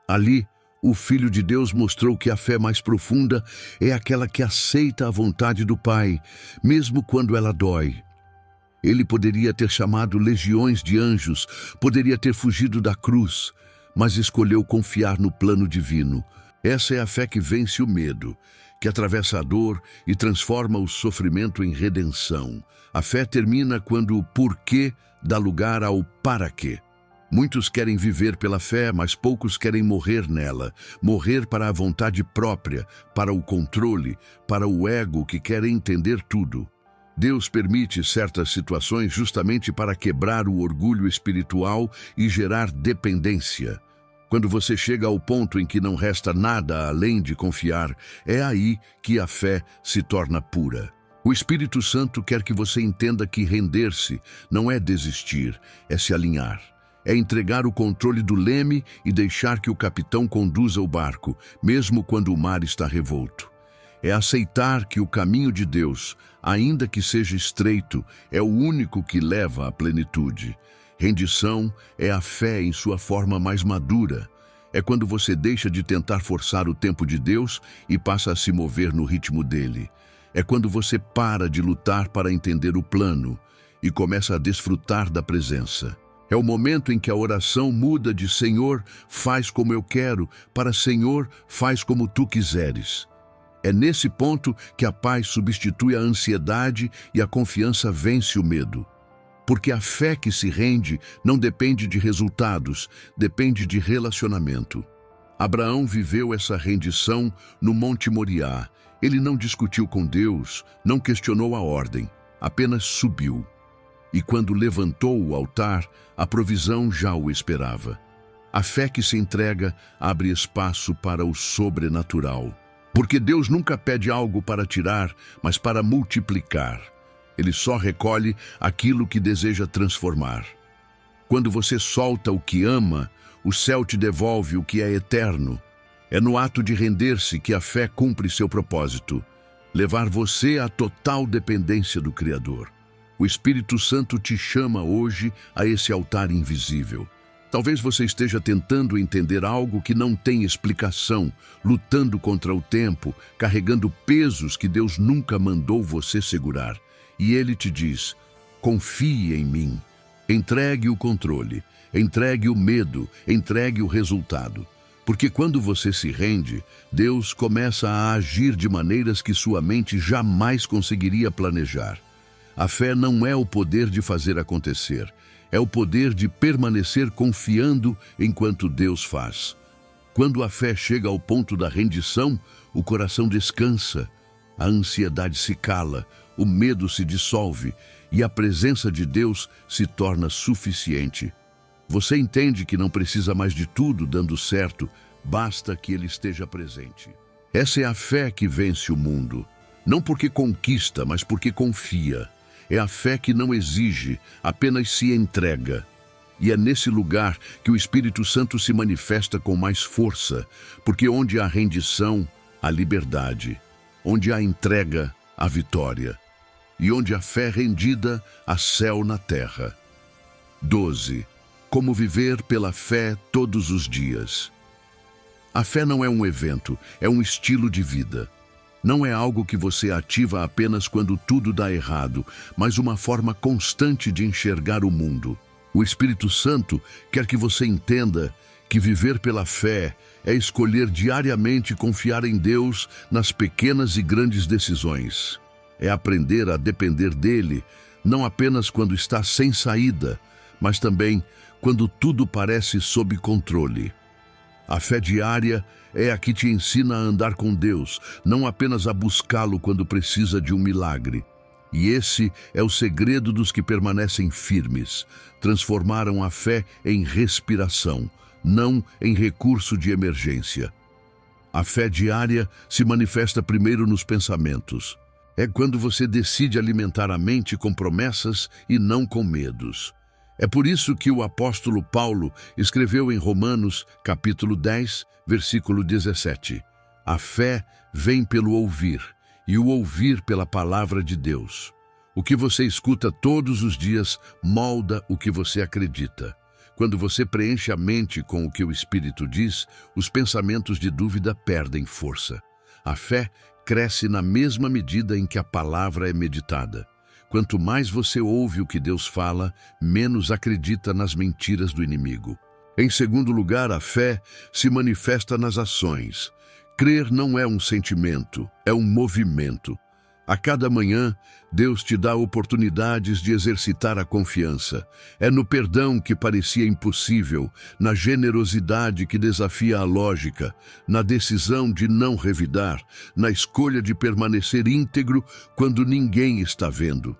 Ali, o Filho de Deus mostrou que a fé mais profunda é aquela que aceita a vontade do Pai, mesmo quando ela dói. Ele poderia ter chamado legiões de anjos, poderia ter fugido da cruz, mas escolheu confiar no plano divino. Essa é a fé que vence o medo, que atravessa a dor e transforma o sofrimento em redenção. A fé termina quando o porquê dá lugar ao para quê. Muitos querem viver pela fé, mas poucos querem morrer nela. Morrer para a vontade própria, para o controle, para o ego que quer entender tudo. Deus permite certas situações justamente para quebrar o orgulho espiritual e gerar dependência. Quando você chega ao ponto em que não resta nada além de confiar, é aí que a fé se torna pura. O Espírito Santo quer que você entenda que render-se não é desistir, é se alinhar. É entregar o controle do leme e deixar que o capitão conduza o barco, mesmo quando o mar está revolto. É aceitar que o caminho de Deus, ainda que seja estreito, é o único que leva à plenitude. Rendição é a fé em sua forma mais madura. É quando você deixa de tentar forçar o tempo de Deus e passa a se mover no ritmo dele. É quando você para de lutar para entender o plano e começa a desfrutar da presença. É o momento em que a oração muda de Senhor, faz como eu quero, para Senhor, faz como tu quiseres. É nesse ponto que a paz substitui a ansiedade e a confiança vence o medo. Porque a fé que se rende não depende de resultados, depende de relacionamento. Abraão viveu essa rendição no Monte Moriá. Ele não discutiu com Deus, não questionou a ordem, apenas subiu. E quando levantou o altar, a provisão já o esperava. A fé que se entrega abre espaço para o sobrenatural. Porque Deus nunca pede algo para tirar, mas para multiplicar. Ele só recolhe aquilo que deseja transformar. Quando você solta o que ama, o céu te devolve o que é eterno. É no ato de render-se que a fé cumpre seu propósito, levar você à total dependência do Criador. O Espírito Santo te chama hoje a esse altar invisível. Talvez você esteja tentando entender algo que não tem explicação, lutando contra o tempo, carregando pesos que Deus nunca mandou você segurar. E Ele te diz: confie em mim. Entregue o controle, entregue o medo, entregue o resultado. Porque quando você se rende, Deus começa a agir de maneiras que sua mente jamais conseguiria planejar. A fé não é o poder de fazer acontecer, é o poder de permanecer confiando enquanto Deus faz. Quando a fé chega ao ponto da rendição, o coração descansa, a ansiedade se cala, o medo se dissolve e a presença de Deus se torna suficiente. Você entende que não precisa mais de tudo dando certo, basta que Ele esteja presente. Essa é a fé que vence o mundo, não porque conquista, mas porque confia. É a fé que não exige, apenas se entrega. E é nesse lugar que o Espírito Santo se manifesta com mais força, porque onde há rendição, há liberdade. Onde há entrega, há vitória. E onde há fé rendida, há céu na terra. 12. Como viver pela fé todos os dias. A fé não é um evento, é um estilo de vida. Não é algo que você ativa apenas quando tudo dá errado, mas uma forma constante de enxergar o mundo. O Espírito Santo quer que você entenda que viver pela fé é escolher diariamente confiar em Deus nas pequenas e grandes decisões. É aprender a depender dele, não apenas quando está sem saída, mas também quando tudo parece sob controle. A fé diária é a que te ensina a andar com Deus, não apenas a buscá-lo quando precisa de um milagre. E esse é o segredo dos que permanecem firmes. Transformaram a fé em respiração, não em recurso de emergência. A fé diária se manifesta primeiro nos pensamentos. É quando você decide alimentar a mente com promessas e não com medos. É por isso que o apóstolo Paulo escreveu em Romanos, capítulo 10, versículo 17. A fé vem pelo ouvir, e o ouvir pela palavra de Deus. O que você escuta todos os dias molda o que você acredita. Quando você preenche a mente com o que o Espírito diz, os pensamentos de dúvida perdem força. A fé cresce na mesma medida em que a palavra é meditada. Quanto mais você ouve o que Deus fala, menos acredita nas mentiras do inimigo. Em segundo lugar, a fé se manifesta nas ações. Crer não é um sentimento, é um movimento. A cada manhã, Deus te dá oportunidades de exercitar a confiança. É no perdão que parecia impossível, na generosidade que desafia a lógica, na decisão de não revidar, na escolha de permanecer íntegro quando ninguém está vendo.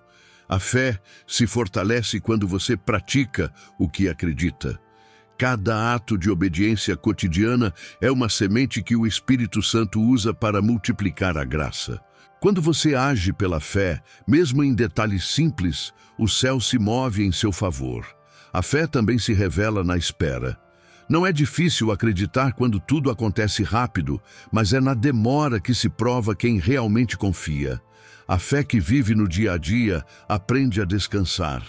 A fé se fortalece quando você pratica o que acredita. Cada ato de obediência cotidiana é uma semente que o Espírito Santo usa para multiplicar a graça. Quando você age pela fé, mesmo em detalhes simples, o céu se move em seu favor. A fé também se revela na espera. Não é difícil acreditar quando tudo acontece rápido, mas é na demora que se prova quem realmente confia. A fé que vive no dia a dia aprende a descansar.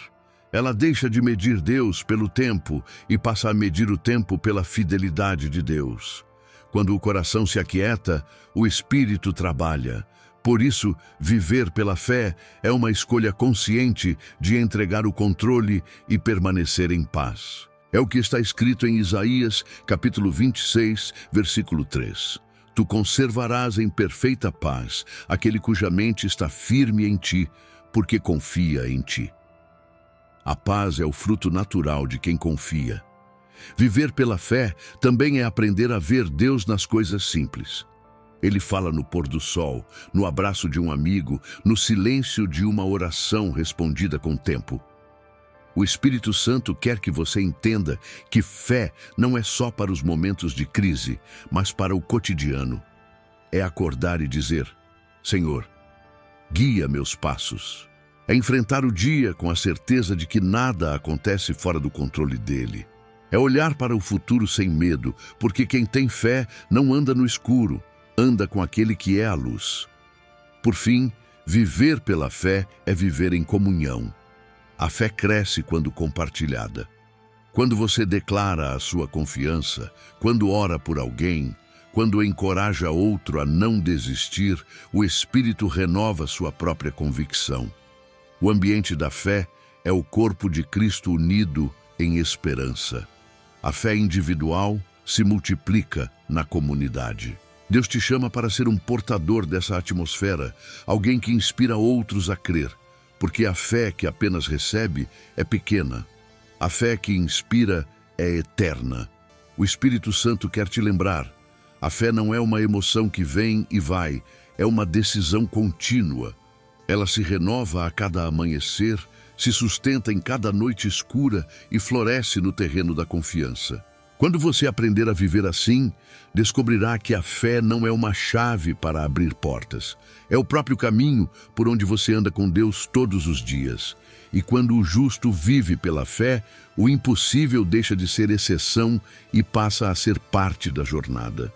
Ela deixa de medir Deus pelo tempo e passa a medir o tempo pela fidelidade de Deus. Quando o coração se aquieta, o Espírito trabalha. Por isso, viver pela fé é uma escolha consciente de entregar o controle e permanecer em paz. É o que está escrito em Isaías, capítulo 26, versículo 3. Tu conservarás em perfeita paz aquele cuja mente está firme em ti, porque confia em ti. A paz é o fruto natural de quem confia. Viver pela fé também é aprender a ver Deus nas coisas simples. Ele fala no pôr do sol, no abraço de um amigo, no silêncio de uma oração respondida com tempo. O Espírito Santo quer que você entenda que fé não é só para os momentos de crise, mas para o cotidiano. É acordar e dizer: Senhor, guia meus passos. É enfrentar o dia com a certeza de que nada acontece fora do controle dele. É olhar para o futuro sem medo, porque quem tem fé não anda no escuro, anda com aquele que é a luz. Por fim, viver pela fé é viver em comunhão. A fé cresce quando compartilhada. Quando você declara a sua confiança, quando ora por alguém, quando encoraja outro a não desistir, o Espírito renova sua própria convicção. O ambiente da fé é o corpo de Cristo unido em esperança. A fé individual se multiplica na comunidade. Deus te chama para ser um portador dessa atmosfera, alguém que inspira outros a crer, porque a fé que apenas recebe é pequena. A fé que inspira é eterna. O Espírito Santo quer te lembrar: a fé não é uma emoção que vem e vai, é uma decisão contínua. Ela se renova a cada amanhecer, se sustenta em cada noite escura e floresce no terreno da confiança. Quando você aprender a viver assim, descobrirá que a fé não é uma chave para abrir portas. É o próprio caminho por onde você anda com Deus todos os dias. E quando o justo vive pela fé, o impossível deixa de ser exceção e passa a ser parte da jornada.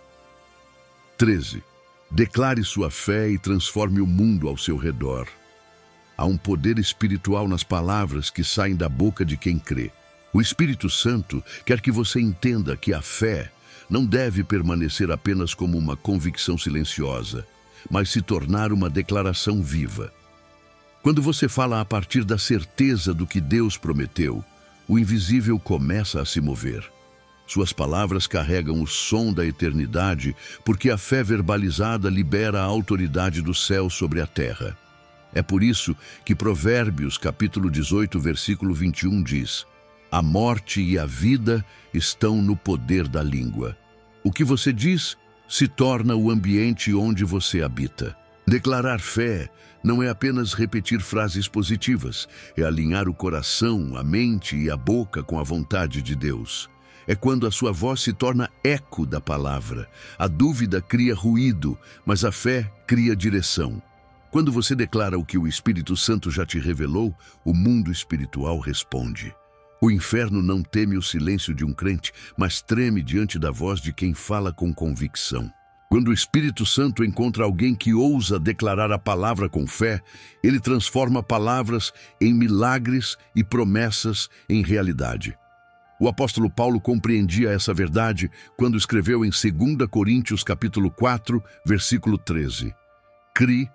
13. Declare sua fé e transforme o mundo ao seu redor. Há um poder espiritual nas palavras que saem da boca de quem crê. O Espírito Santo quer que você entenda que a fé não deve permanecer apenas como uma convicção silenciosa, mas se tornar uma declaração viva. Quando você fala a partir da certeza do que Deus prometeu, o invisível começa a se mover. Suas palavras carregam o som da eternidade, porque a fé verbalizada libera a autoridade do céu sobre a terra. É por isso que Provérbios, capítulo 18, versículo 21 diz: a morte e a vida estão no poder da língua. O que você diz se torna o ambiente onde você habita. Declarar fé não é apenas repetir frases positivas, é alinhar o coração, a mente e a boca com a vontade de Deus. É quando a sua voz se torna eco da palavra. A dúvida cria ruído, mas a fé cria direção. Quando você declara o que o Espírito Santo já te revelou, o mundo espiritual responde. O inferno não teme o silêncio de um crente, mas treme diante da voz de quem fala com convicção. Quando o Espírito Santo encontra alguém que ousa declarar a palavra com fé, ele transforma palavras em milagres e promessas em realidade. O apóstolo Paulo compreendia essa verdade quando escreveu em 2 Coríntios capítulo 4, versículo 13. Cri,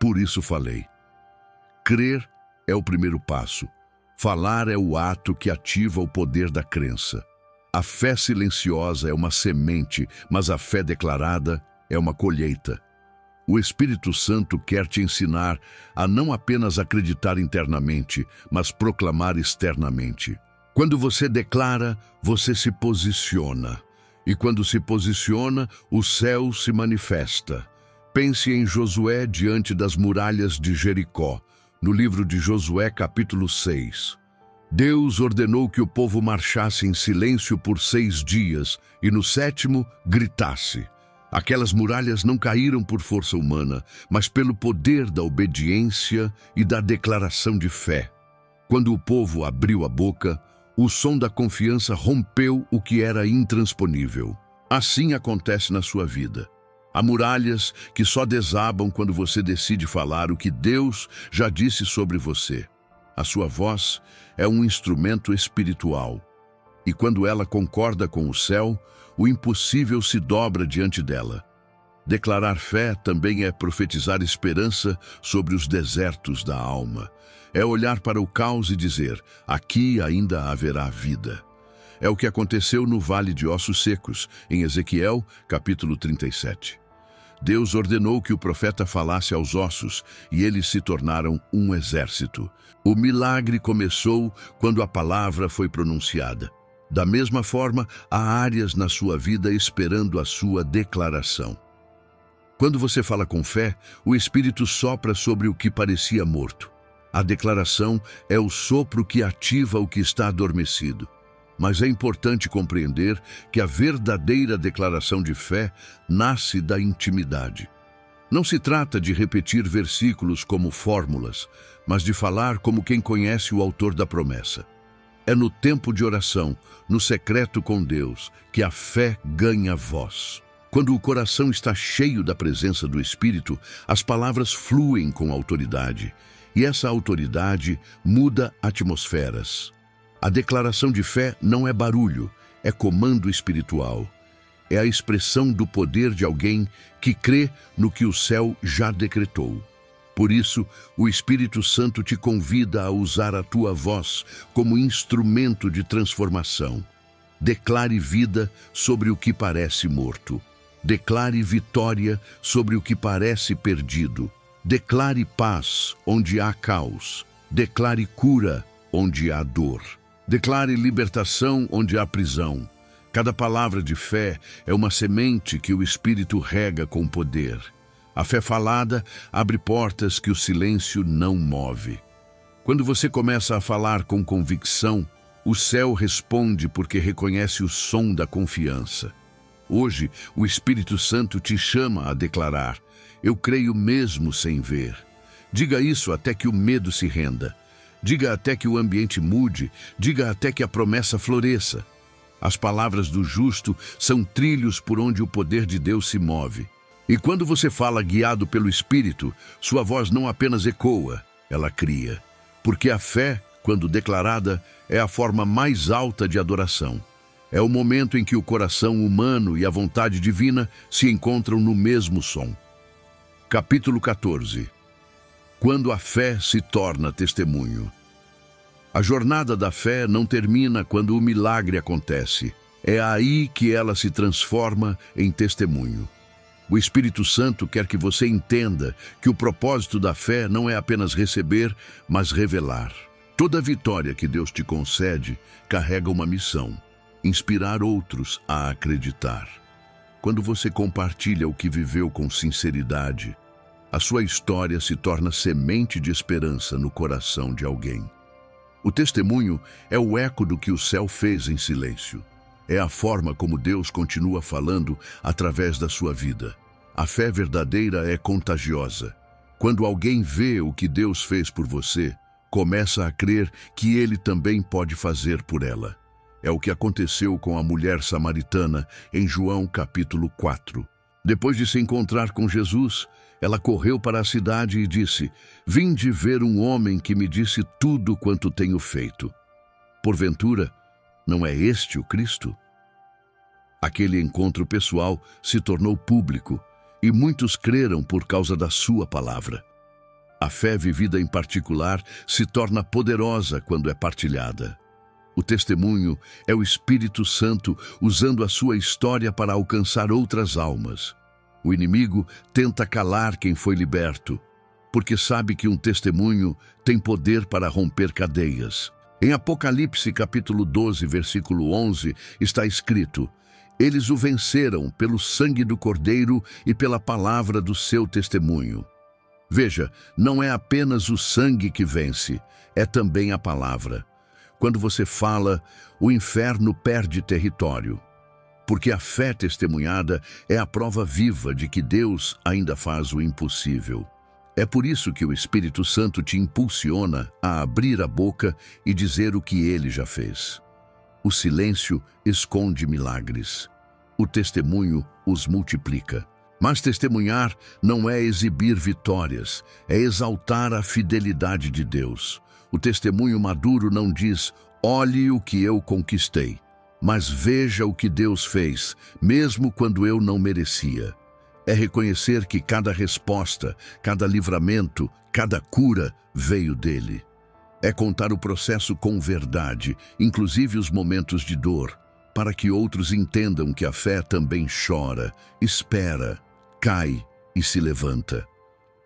por isso falei. Crer é o primeiro passo. Falar é o ato que ativa o poder da crença. A fé silenciosa é uma semente, mas a fé declarada é uma colheita. O Espírito Santo quer te ensinar a não apenas acreditar internamente, mas proclamar externamente. Quando você declara, você se posiciona. E quando se posiciona, o céu se manifesta. Pense em Josué diante das muralhas de Jericó, no livro de Josué, capítulo 6. Deus ordenou que o povo marchasse em silêncio por 6 dias e no 7º gritasse. Aquelas muralhas não caíram por força humana, mas pelo poder da obediência e da declaração de fé. Quando o povo abriu a boca, o som da confiança rompeu o que era intransponível. Assim acontece na sua vida. Há muralhas que só desabam quando você decide falar o que Deus já disse sobre você. A sua voz é um instrumento espiritual. E quando ela concorda com o céu, o impossível se dobra diante dela. Declarar fé também é profetizar esperança sobre os desertos da alma. É olhar para o caos e dizer, aqui ainda haverá vida. É o que aconteceu no Vale de Ossos Secos, em Ezequiel, capítulo 37. Deus ordenou que o profeta falasse aos ossos, e eles se tornaram um exército. O milagre começou quando a palavra foi pronunciada. Da mesma forma, há áreas na sua vida esperando a sua declaração. Quando você fala com fé, o Espírito sopra sobre o que parecia morto. A declaração é o sopro que ativa o que está adormecido. Mas é importante compreender que a verdadeira declaração de fé nasce da intimidade. Não se trata de repetir versículos como fórmulas, mas de falar como quem conhece o autor da promessa. É no tempo de oração, no secreto com Deus, que a fé ganha voz. Quando o coração está cheio da presença do Espírito, as palavras fluem com autoridade, e essa autoridade muda atmosferas. A declaração de fé não é barulho, é comando espiritual. É a expressão do poder de alguém que crê no que o céu já decretou. Por isso, o Espírito Santo te convida a usar a tua voz como instrumento de transformação. Declare vida sobre o que parece morto. Declare vitória sobre o que parece perdido. Declare paz onde há caos. Declare cura onde há dor. Declare libertação onde há prisão. Cada palavra de fé é uma semente que o Espírito rega com poder. A fé falada abre portas que o silêncio não move. Quando você começa a falar com convicção, o céu responde porque reconhece o som da confiança. Hoje, o Espírito Santo te chama a declarar: eu creio mesmo sem ver. Diga isso até que o medo se renda. Diga até que o ambiente mude. Diga até que a promessa floresça. As palavras do justo são trilhos por onde o poder de Deus se move. E quando você fala guiado pelo Espírito, sua voz não apenas ecoa, ela cria. Porque a fé, quando declarada, é a forma mais alta de adoração. É o momento em que o coração humano e a vontade divina se encontram no mesmo som. Capítulo 14. Quando a fé se torna testemunho. A jornada da fé não termina quando o milagre acontece. É aí que ela se transforma em testemunho. O Espírito Santo quer que você entenda que o propósito da fé não é apenas receber, mas revelar. Toda vitória que Deus te concede carrega uma missão: inspirar outros a acreditar. Quando você compartilha o que viveu com sinceridade, a sua história se torna semente de esperança no coração de alguém. O testemunho é o eco do que o céu fez em silêncio. É a forma como Deus continua falando através da sua vida. A fé verdadeira é contagiosa. Quando alguém vê o que Deus fez por você, começa a crer que Ele também pode fazer por ela. É o que aconteceu com a mulher samaritana em João capítulo 4. Depois de se encontrar com Jesus, ela correu para a cidade e disse: vinde ver um homem que me disse tudo quanto tenho feito. Porventura, não é este o Cristo? Aquele encontro pessoal se tornou público e muitos creram por causa da sua palavra. A fé vivida em particular se torna poderosa quando é partilhada. O testemunho é o Espírito Santo usando a sua história para alcançar outras almas. O inimigo tenta calar quem foi liberto, porque sabe que um testemunho tem poder para romper cadeias. Em Apocalipse capítulo 12, versículo 11, está escrito: eles o venceram pelo sangue do Cordeiro e pela palavra do seu testemunho. Veja, não é apenas o sangue que vence, é também a palavra. Quando você fala, o inferno perde território, porque a fé testemunhada é a prova viva de que Deus ainda faz o impossível. É por isso que o Espírito Santo te impulsiona a abrir a boca e dizer o que ele já fez. O silêncio esconde milagres. O testemunho os multiplica. Mas testemunhar não é exibir vitórias, é exaltar a fidelidade de Deus. O testemunho maduro não diz: olhe o que eu conquistei, mas veja o que Deus fez, mesmo quando eu não merecia. É reconhecer que cada resposta, cada livramento, cada cura veio dele. É contar o processo com verdade, inclusive os momentos de dor, para que outros entendam que a fé também chora, espera, cai e se levanta.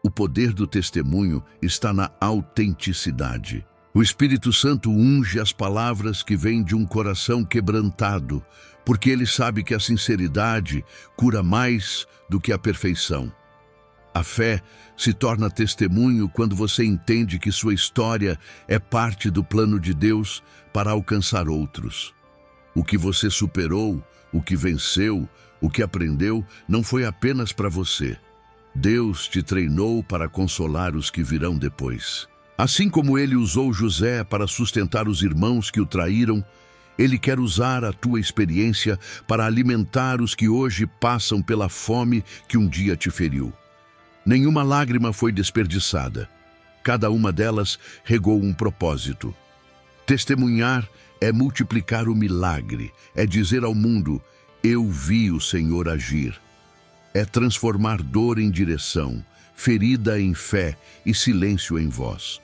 O poder do testemunho está na autenticidade. O Espírito Santo unge as palavras que vêm de um coração quebrantado, porque ele sabe que a sinceridade cura mais do que a perfeição. A fé se torna testemunho quando você entende que sua história é parte do plano de Deus para alcançar outros. O que você superou, o que venceu, o que aprendeu, não foi apenas para você. Deus te treinou para consolar os que virão depois. Assim como ele usou José para sustentar os irmãos que o traíram, ele quer usar a tua experiência para alimentar os que hoje passam pela fome que um dia te feriu. Nenhuma lágrima foi desperdiçada. Cada uma delas regou um propósito. Testemunhar é multiplicar o milagre, é dizer ao mundo: eu vi o Senhor agir. É transformar dor em direção, ferida em fé e silêncio em voz.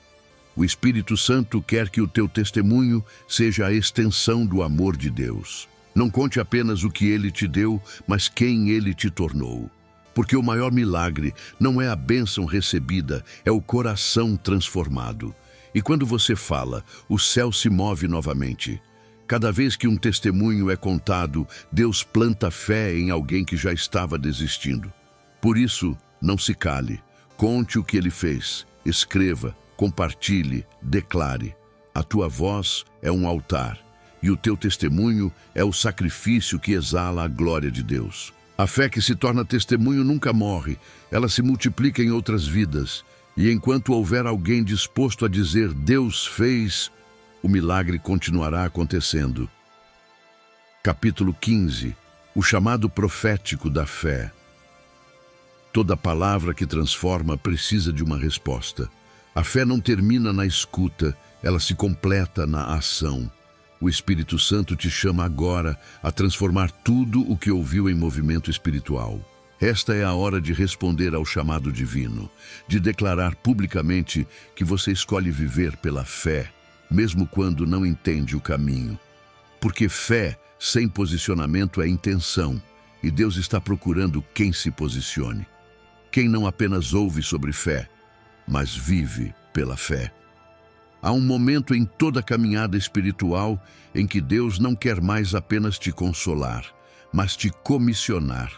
O Espírito Santo quer que o teu testemunho seja a extensão do amor de Deus. Não conte apenas o que ele te deu, mas quem ele te tornou. Porque o maior milagre não é a bênção recebida, é o coração transformado. E quando você fala, o céu se move novamente. Cada vez que um testemunho é contado, Deus planta fé em alguém que já estava desistindo. Por isso, não se cale. Conte o que ele fez. Escreva, compartilhe, declare. A tua voz é um altar, e o teu testemunho é o sacrifício que exala a glória de Deus. A fé que se torna testemunho nunca morre, ela se multiplica em outras vidas. E enquanto houver alguém disposto a dizer Deus fez, o milagre continuará acontecendo. Capítulo 15. O chamado profético da fé. Toda palavra que transforma precisa de uma resposta. A fé não termina na escuta, ela se completa na ação. O Espírito Santo te chama agora a transformar tudo o que ouviu em movimento espiritual. Esta é a hora de responder ao chamado divino, de declarar publicamente que você escolhe viver pela fé, mesmo quando não entende o caminho. Porque fé sem posicionamento é intenção, e Deus está procurando quem se posicione. Quem não apenas ouve sobre fé, mas vive pela fé. Há um momento em toda a caminhada espiritual em que Deus não quer mais apenas te consolar, mas te comissionar.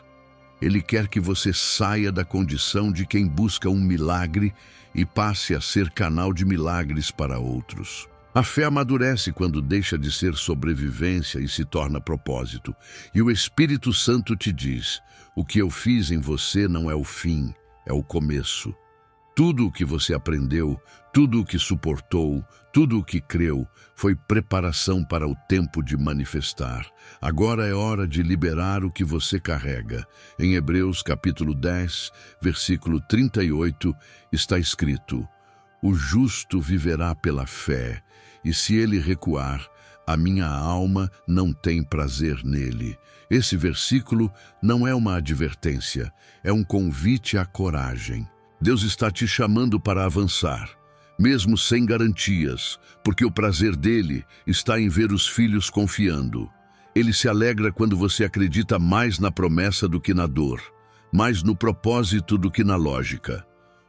Ele quer que você saia da condição de quem busca um milagre e passe a ser canal de milagres para outros. A fé amadurece quando deixa de ser sobrevivência e se torna propósito. E o Espírito Santo te diz: o que eu fiz em você não é o fim, é o começo. Tudo o que você aprendeu, tudo o que suportou, tudo o que creu, foi preparação para o tempo de manifestar. Agora é hora de liberar o que você carrega. Em Hebreus capítulo 10, versículo 38, está escrito: o justo viverá pela fé, e se ele recuar, a minha alma não tem prazer nele. Esse versículo não é uma advertência, é um convite à coragem. Deus está te chamando para avançar, mesmo sem garantias, porque o prazer dele está em ver os filhos confiando. Ele se alegra quando você acredita mais na promessa do que na dor, mais no propósito do que na lógica.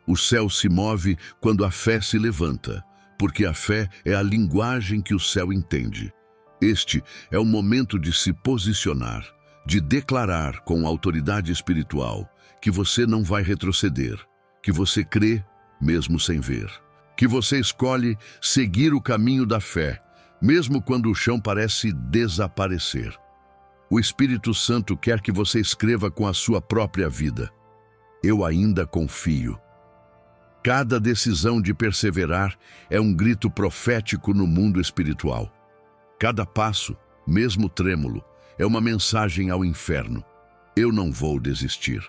O céu se move quando a fé se levanta, porque a fé é a linguagem que o céu entende. Este é o momento de se posicionar, de declarar com autoridade espiritual que você não vai retroceder, que você crê mesmo sem ver, que você escolhe seguir o caminho da fé, mesmo quando o chão parece desaparecer. O Espírito Santo quer que você escreva com a sua própria vida: eu ainda confio. Cada decisão de perseverar é um grito profético no mundo espiritual. Cada passo, mesmo trêmulo, é uma mensagem ao inferno: eu não vou desistir.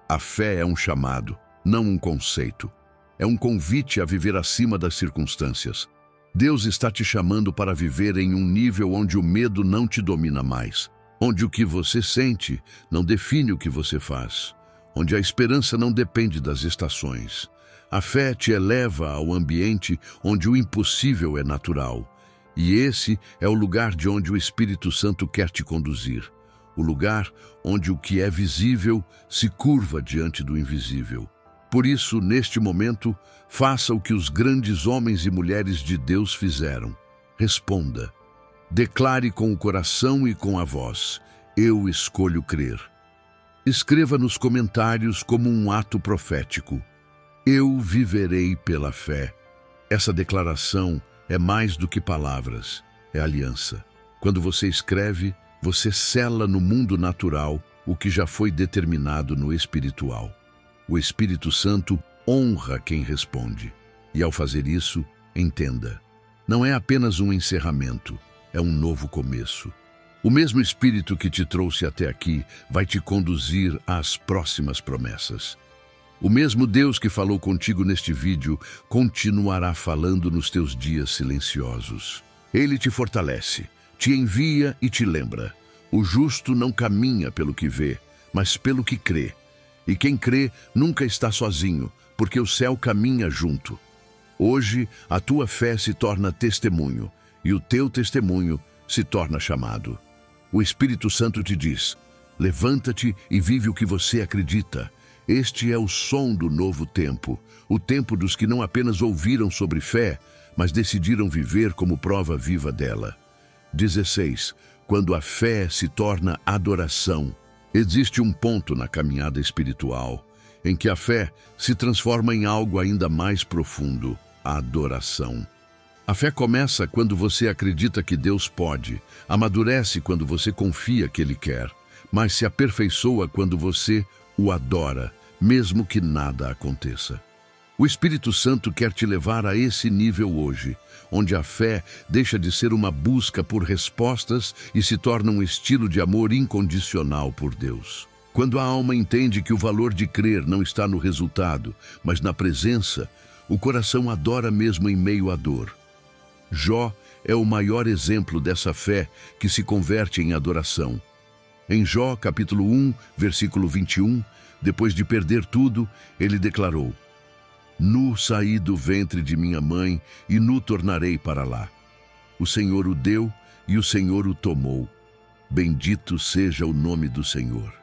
A fé é um chamado, não um conceito. É um convite a viver acima das circunstâncias. Deus está te chamando para viver em um nível onde o medo não te domina mais, onde o que você sente não define o que você faz, onde a esperança não depende das estações. A fé te eleva ao ambiente onde o impossível é natural. E esse é o lugar de onde o Espírito Santo quer te conduzir. O lugar onde o que é visível se curva diante do invisível. Por isso, neste momento, faça o que os grandes homens e mulheres de Deus fizeram. Responda. Declare com o coração e com a voz: eu escolho crer. Escreva nos comentários como um ato profético: eu viverei pela fé. Essa declaração é mais do que palavras, é aliança. Quando você escreve, você sela no mundo natural o que já foi determinado no espiritual. O Espírito Santo honra quem responde. E ao fazer isso, entenda: não é apenas um encerramento, é um novo começo. O mesmo Espírito que te trouxe até aqui vai te conduzir às próximas promessas. O mesmo Deus que falou contigo neste vídeo continuará falando nos teus dias silenciosos. Ele te fortalece, te envia e te lembra: o justo não caminha pelo que vê, mas pelo que crê. E quem crê nunca está sozinho, porque o céu caminha junto. Hoje, a tua fé se torna testemunho, e o teu testemunho se torna chamado. O Espírito Santo te diz: levanta-te e vive o que você acredita. Este é o som do novo tempo, o tempo dos que não apenas ouviram sobre fé, mas decidiram viver como prova viva dela. 16. Quando a fé se torna adoração. Existe um ponto na caminhada espiritual em que a fé se transforma em algo ainda mais profundo: a adoração. A fé começa quando você acredita que Deus pode, amadurece quando você confia que Ele quer, mas se aperfeiçoa quando você o adora, mesmo que nada aconteça. O Espírito Santo quer te levar a esse nível hoje, onde a fé deixa de ser uma busca por respostas e se torna um estilo de amor incondicional por Deus. Quando a alma entende que o valor de crer não está no resultado, mas na presença, o coração adora mesmo em meio à dor. Jó é o maior exemplo dessa fé que se converte em adoração. Em Jó, capítulo 1, versículo 21, depois de perder tudo, ele declarou: nu saí do ventre de minha mãe e nu tornarei para lá. O Senhor o deu e o Senhor o tomou. Bendito seja o nome do Senhor.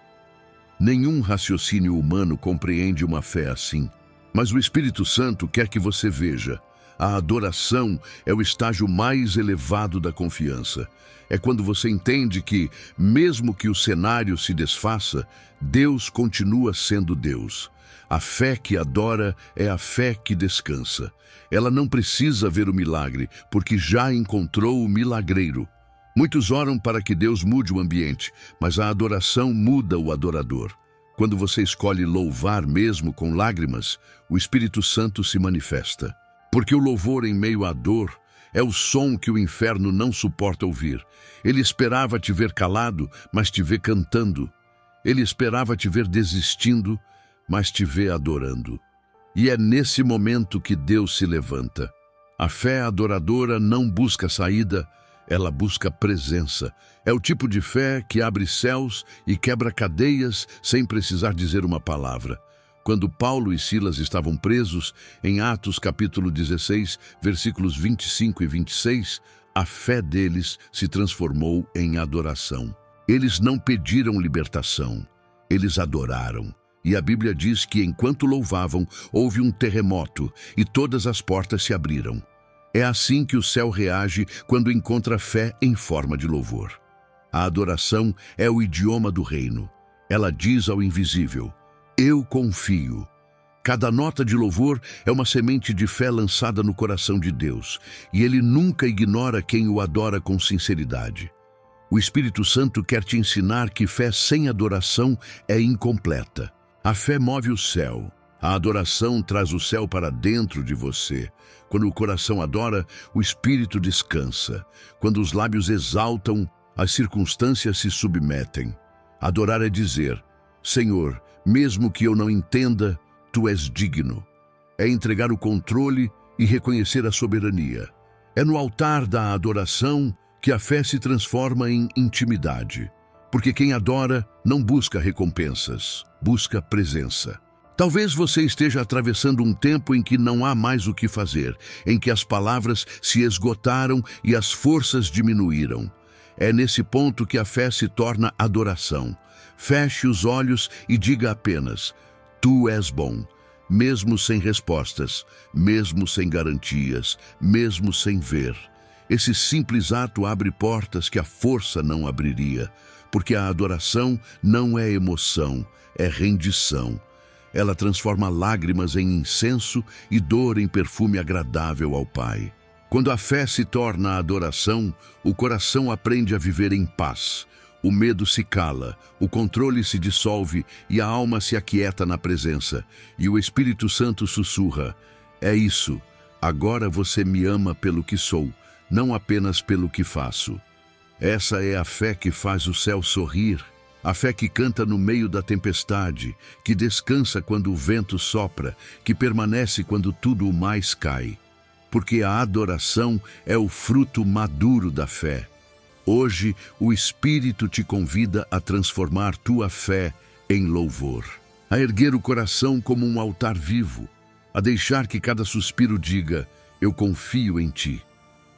Nenhum raciocínio humano compreende uma fé assim, mas o Espírito Santo quer que você veja: a adoração é o estágio mais elevado da confiança. É quando você entende que, mesmo que o cenário se desfaça, Deus continua sendo Deus. A fé que adora é a fé que descansa. Ela não precisa ver o milagre, porque já encontrou o milagreiro. Muitos oram para que Deus mude o ambiente, mas a adoração muda o adorador. Quando você escolhe louvar mesmo com lágrimas, o Espírito Santo se manifesta. Porque o louvor em meio à dor é o som que o inferno não suporta ouvir. Ele esperava te ver calado, mas te vê cantando. Ele esperava te ver desistindo, mas te vê adorando. E é nesse momento que Deus se levanta. A fé adoradora não busca saída, ela busca presença. É o tipo de fé que abre céus e quebra cadeias sem precisar dizer uma palavra. Quando Paulo e Silas estavam presos, em Atos capítulo 16, versículos 25 e 26, a fé deles se transformou em adoração. Eles não pediram libertação, eles adoraram. E a Bíblia diz que enquanto louvavam, houve um terremoto e todas as portas se abriram. É assim que o céu reage quando encontra fé em forma de louvor. A adoração é o idioma do reino. Ela diz ao invisível: eu confio. Cada nota de louvor é uma semente de fé lançada no coração de Deus, e Ele nunca ignora quem o adora com sinceridade. O Espírito Santo quer te ensinar que fé sem adoração é incompleta. A fé move o céu. A adoração traz o céu para dentro de você. Quando o coração adora, o Espírito descansa. Quando os lábios exaltam, as circunstâncias se submetem. Adorar é dizer: Senhor, mesmo que eu não entenda, Tu és digno. É entregar o controle e reconhecer a soberania. É no altar da adoração que a fé se transforma em intimidade. Porque quem adora não busca recompensas, busca presença. Talvez você esteja atravessando um tempo em que não há mais o que fazer, em que as palavras se esgotaram e as forças diminuíram. É nesse ponto que a fé se torna adoração. Feche os olhos e diga apenas: Tu és bom, mesmo sem respostas, mesmo sem garantias, mesmo sem ver. Esse simples ato abre portas que a força não abriria, porque a adoração não é emoção, é rendição. Ela transforma lágrimas em incenso e dor em perfume agradável ao Pai. Quando a fé se torna adoração, o coração aprende a viver em paz. O medo se cala, o controle se dissolve e a alma se aquieta na presença. E o Espírito Santo sussurra: é isso, agora você me ama pelo que sou, não apenas pelo que faço. Essa é a fé que faz o céu sorrir, a fé que canta no meio da tempestade, que descansa quando o vento sopra, que permanece quando tudo mais cai. Porque a adoração é o fruto maduro da fé. Hoje, o Espírito te convida a transformar tua fé em louvor, a erguer o coração como um altar vivo, a deixar que cada suspiro diga: eu confio em ti.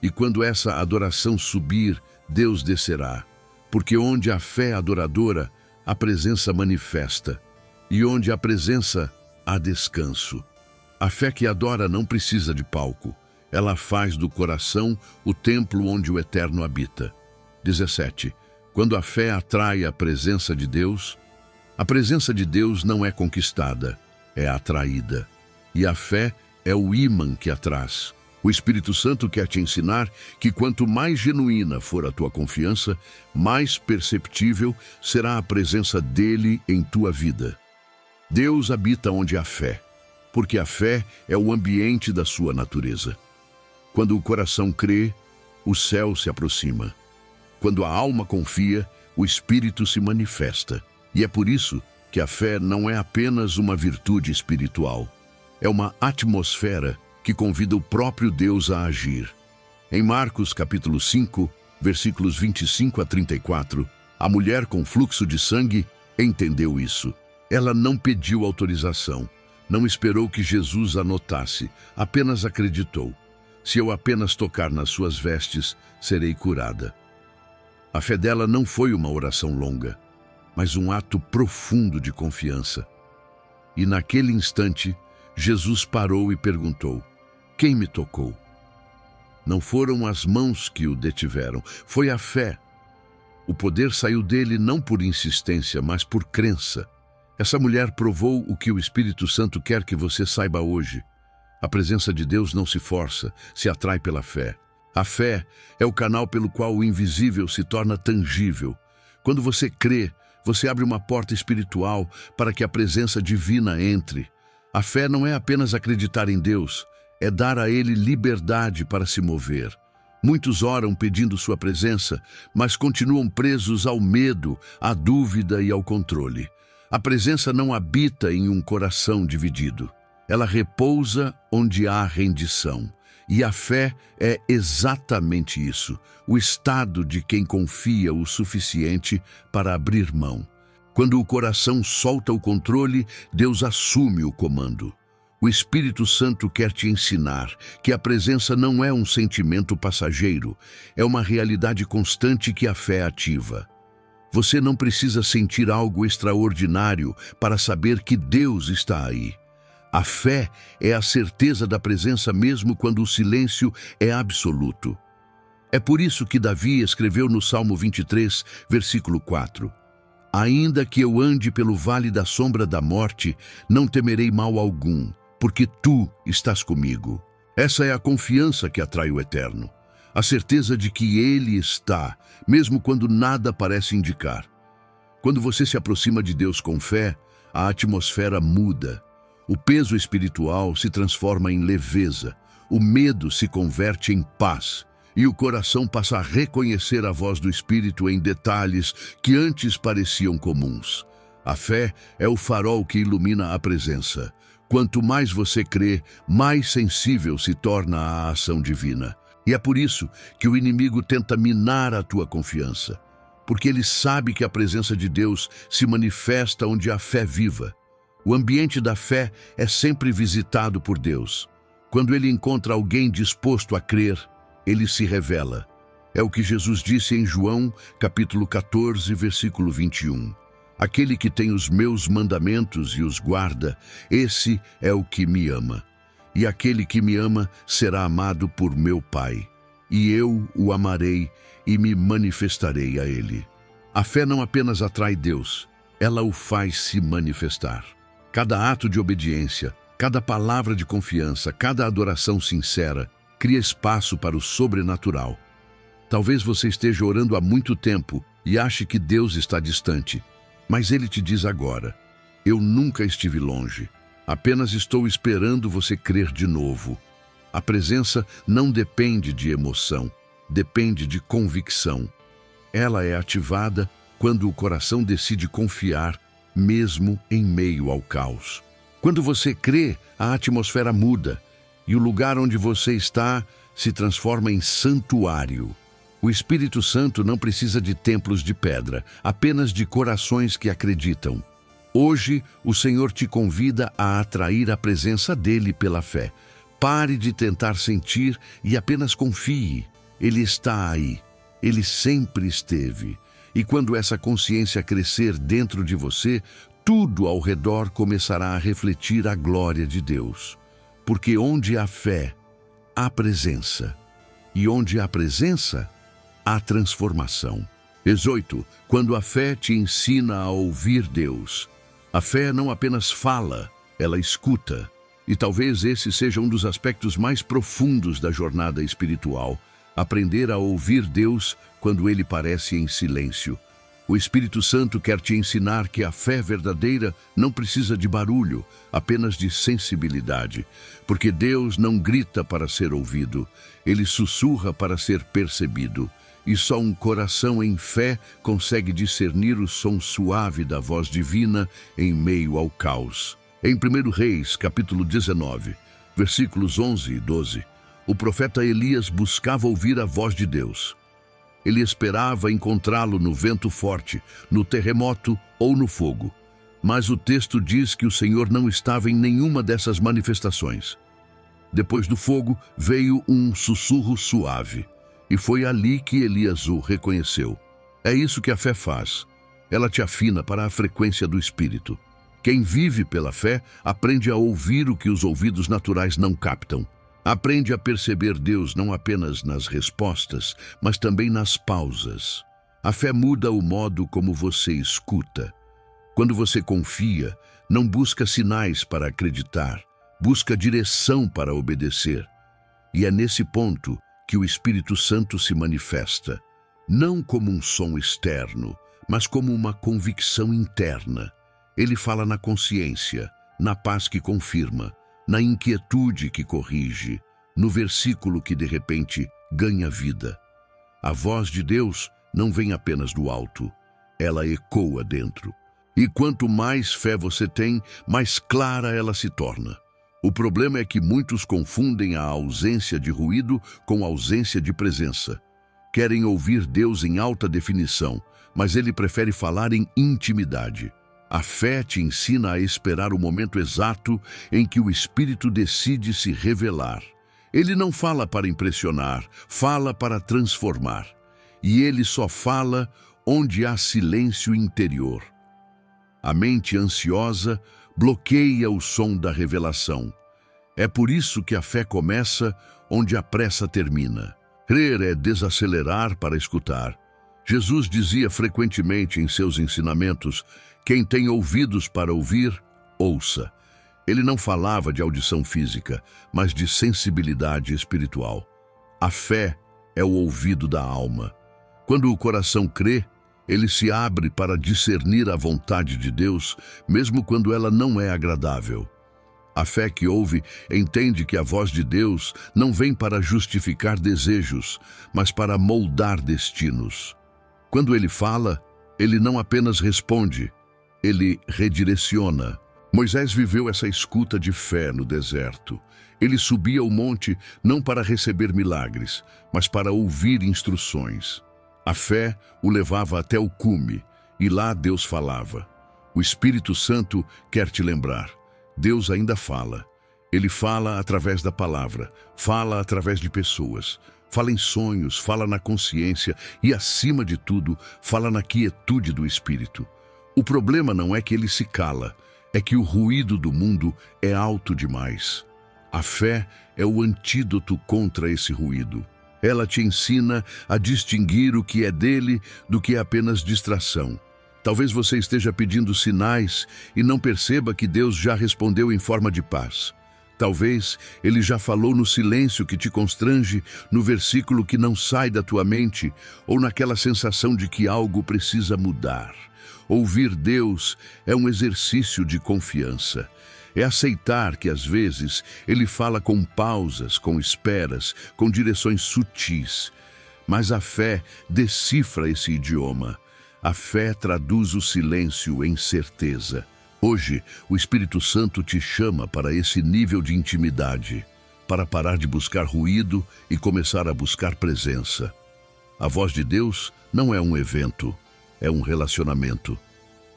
E quando essa adoração subir, Deus descerá, porque onde a fé adoradora, a presença manifesta, e onde a presença, há descanso. A fé que adora não precisa de palco, ela faz do coração o templo onde o Eterno habita. 17. Quando a fé atrai a presença de Deus, a presença de Deus não é conquistada, é atraída. E a fé é o ímã que atrai. O Espírito Santo quer te ensinar que quanto mais genuína for a tua confiança, mais perceptível será a presença dele em tua vida. Deus habita onde há fé, porque a fé é o ambiente da sua natureza. Quando o coração crê, o céu se aproxima. Quando a alma confia, o Espírito se manifesta. E é por isso que a fé não é apenas uma virtude espiritual. É uma atmosfera que convida o próprio Deus a agir. Em Marcos capítulo 5, versículos 25 a 34, a mulher com fluxo de sangue entendeu isso. Ela não pediu autorização, não esperou que Jesus a notasse, apenas acreditou. Se eu apenas tocar nas suas vestes, serei curada. A fé dela não foi uma oração longa, mas um ato profundo de confiança. E naquele instante, Jesus parou e perguntou: quem me tocou? Não foram as mãos que o detiveram, foi a fé. O poder saiu dele não por insistência, mas por crença. Essa mulher provou o que o Espírito Santo quer que você saiba hoje. A presença de Deus não se força, se atrai pela fé. A fé é o canal pelo qual o invisível se torna tangível. Quando você crê, você abre uma porta espiritual para que a presença divina entre. A fé não é apenas acreditar em Deus, é dar a Ele liberdade para se mover. Muitos oram pedindo sua presença, mas continuam presos ao medo, à dúvida e ao controle. A presença não habita em um coração dividido. Ela repousa onde há rendição. E a fé é exatamente isso, o estado de quem confia o suficiente para abrir mão. Quando o coração solta o controle, Deus assume o comando. O Espírito Santo quer te ensinar que a presença não é um sentimento passageiro, é uma realidade constante que a fé ativa. Você não precisa sentir algo extraordinário para saber que Deus está aí. A fé é a certeza da presença mesmo quando o silêncio é absoluto. É por isso que Davi escreveu no Salmo 23, versículo 4: Ainda que eu ande pelo vale da sombra da morte, não temerei mal algum, porque tu estás comigo. Essa é a confiança que atrai o eterno. A certeza de que Ele está, mesmo quando nada parece indicar. Quando você se aproxima de Deus com fé, a atmosfera muda. O peso espiritual se transforma em leveza, o medo se converte em paz, e o coração passa a reconhecer a voz do Espírito em detalhes que antes pareciam comuns. A fé é o farol que ilumina a presença. Quanto mais você crê, mais sensível se torna a ação divina. E é por isso que o inimigo tenta minar a tua confiança, porque ele sabe que a presença de Deus se manifesta onde a fé viva. O ambiente da fé é sempre visitado por Deus. Quando ele encontra alguém disposto a crer, ele se revela. É o que Jesus disse em João, capítulo 14, versículo 21. Aquele que tem os meus mandamentos e os guarda, esse é o que me ama. E aquele que me ama será amado por meu Pai. E eu o amarei e me manifestarei a ele. A fé não apenas atrai Deus, ela o faz se manifestar. Cada ato de obediência, cada palavra de confiança, cada adoração sincera, cria espaço para o sobrenatural. Talvez você esteja orando há muito tempo e ache que Deus está distante, mas Ele te diz agora: eu nunca estive longe, apenas estou esperando você crer de novo. A presença não depende de emoção, depende de convicção. Ela é ativada quando o coração decide confiar, mesmo em meio ao caos. Quando você crê, a atmosfera muda e o lugar onde você está se transforma em santuário. O Espírito Santo não precisa de templos de pedra, apenas de corações que acreditam. Hoje, o Senhor te convida a atrair a presença dele pela fé. Pare de tentar sentir e apenas confie. Ele está aí. Ele sempre esteve. E quando essa consciência crescer dentro de você, tudo ao redor começará a refletir a glória de Deus. Porque onde há fé, há presença. E onde há presença, há transformação. 18. Quando a fé te ensina a ouvir Deus. A fé não apenas fala, ela escuta. E talvez esse seja um dos aspectos mais profundos da jornada espiritual. Aprender a ouvir Deus quando Ele parece em silêncio. O Espírito Santo quer te ensinar que a fé verdadeira não precisa de barulho, apenas de sensibilidade. Porque Deus não grita para ser ouvido, Ele sussurra para ser percebido. E só um coração em fé consegue discernir o som suave da voz divina em meio ao caos. Em 1 Reis, capítulo 19, versículos 11 e 12, o profeta Elias buscava ouvir a voz de Deus. Ele esperava encontrá-lo no vento forte, no terremoto ou no fogo. Mas o texto diz que o Senhor não estava em nenhuma dessas manifestações. Depois do fogo, veio um sussurro suave. E foi ali que Elias o reconheceu. É isso que a fé faz. Ela te afina para a frequência do Espírito. Quem vive pela fé aprende a ouvir o que os ouvidos naturais não captam. Aprende a perceber Deus não apenas nas respostas, mas também nas pausas. A fé muda o modo como você escuta. Quando você confia, não busca sinais para acreditar, busca direção para obedecer. E é nesse ponto que o Espírito Santo se manifesta, não como um som externo, mas como uma convicção interna. Ele fala na consciência, na paz que confirma, na inquietude que corrige, no versículo que de repente ganha vida. A voz de Deus não vem apenas do alto, ela ecoa dentro. E quanto mais fé você tem, mais clara ela se torna. O problema é que muitos confundem a ausência de ruído com a ausência de presença. querem ouvir Deus em alta definição, mas ele prefere falar em intimidade. A fé te ensina a esperar o momento exato em que o Espírito decide se revelar. Ele não fala para impressionar, fala para transformar. E ele só fala onde há silêncio interior. A mente ansiosa bloqueia o som da revelação. É por isso que a fé começa onde a pressa termina. Crer é desacelerar para escutar. Jesus dizia frequentemente em seus ensinamentos: quem tem ouvidos para ouvir, ouça. Ele não falava de audição física, mas de sensibilidade espiritual. A fé é o ouvido da alma. Quando o coração crê, ele se abre para discernir a vontade de Deus, mesmo quando ela não é agradável. A fé que ouve entende que a voz de Deus não vem para justificar desejos, mas para moldar destinos. Quando ele fala, ele não apenas responde, ele redireciona. Moisés viveu essa escuta de fé no deserto. Ele subia o monte não para receber milagres, mas para ouvir instruções. A fé o levava até o cume, e lá Deus falava. O Espírito Santo quer te lembrar. Deus ainda fala. Ele fala através da palavra, fala através de pessoas, fala em sonhos, fala na consciência e, acima de tudo, fala na quietude do Espírito. O problema não é que ele se cala, é que o ruído do mundo é alto demais. A fé é o antídoto contra esse ruído. Ela te ensina a distinguir o que é dele do que é apenas distração. Talvez você esteja pedindo sinais e não perceba que Deus já respondeu em forma de paz. Talvez ele já falou no silêncio que te constrange, no versículo que não sai da tua mente, ou naquela sensação de que algo precisa mudar. Ouvir Deus é um exercício de confiança. É aceitar que, às vezes, ele fala com pausas, com esperas, com direções sutis. Mas a fé decifra esse idioma. A fé traduz o silêncio em certeza. Hoje, o Espírito Santo te chama para esse nível de intimidade, para parar de buscar ruído e começar a buscar presença. A voz de Deus não é um evento, é um relacionamento.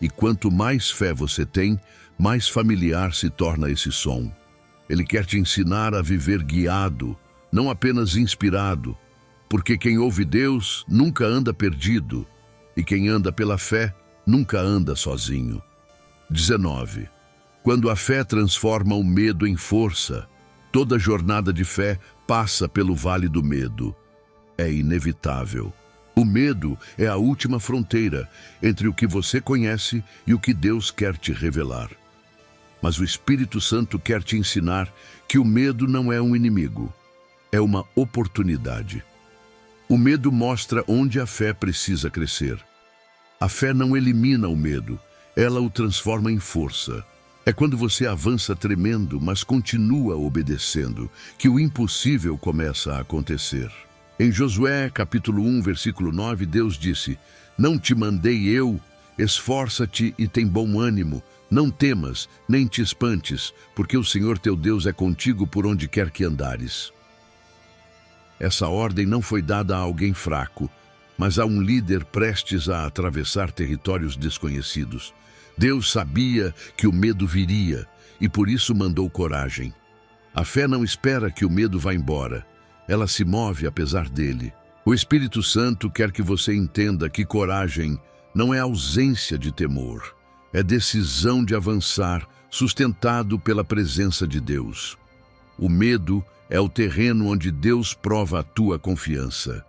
E quanto mais fé você tem, mais familiar se torna esse som. Ele quer te ensinar a viver guiado, não apenas inspirado, porque quem ouve Deus nunca anda perdido, e quem anda pela fé nunca anda sozinho. 19. Quando a fé transforma o medo em força, toda jornada de fé passa pelo vale do medo. É inevitável. O medo é a última fronteira entre o que você conhece e o que Deus quer te revelar. Mas o Espírito Santo quer te ensinar que o medo não é um inimigo, é uma oportunidade. O medo mostra onde a fé precisa crescer. A fé não elimina o medo, ela o transforma em força. É quando você avança tremendo, mas continua obedecendo, que o impossível começa a acontecer. Em Josué, capítulo 1, versículo 9, Deus disse: Não te mandei eu, esforça-te e tem bom ânimo, não temas, nem te espantes, porque o Senhor teu Deus é contigo por onde quer que andares. Essa ordem não foi dada a alguém fraco, mas a um líder prestes a atravessar territórios desconhecidos. Deus sabia que o medo viria e por isso mandou coragem. A fé não espera que o medo vá embora. Ela se move apesar dele. O Espírito Santo quer que você entenda que coragem não é ausência de temor. É decisão de avançar, sustentado pela presença de Deus. O medo é o terreno onde Deus prova a tua confiança.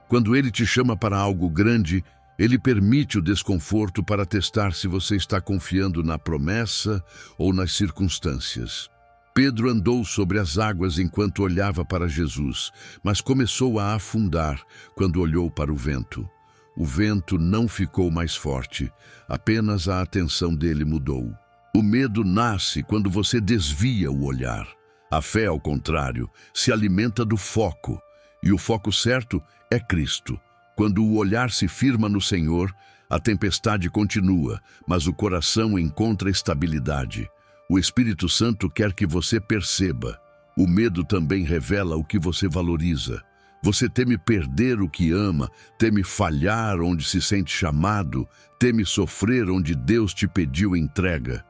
Quando Ele te chama para algo grande, Ele permite o desconforto para testar se você está confiando na promessa ou nas circunstâncias. Pedro andou sobre as águas enquanto olhava para Jesus, mas começou a afundar quando olhou para o vento. O vento não ficou mais forte, apenas a atenção dele mudou. O medo nasce quando você desvia o olhar. A fé, ao contrário, se alimenta do foco, e o foco certo é Cristo. Quando o olhar se firma no Senhor, a tempestade continua, mas o coração encontra estabilidade. O Espírito Santo quer que você perceba. O medo também revela o que você valoriza. Você teme perder o que ama, teme falhar onde se sente chamado, teme sofrer onde Deus te pediu entrega.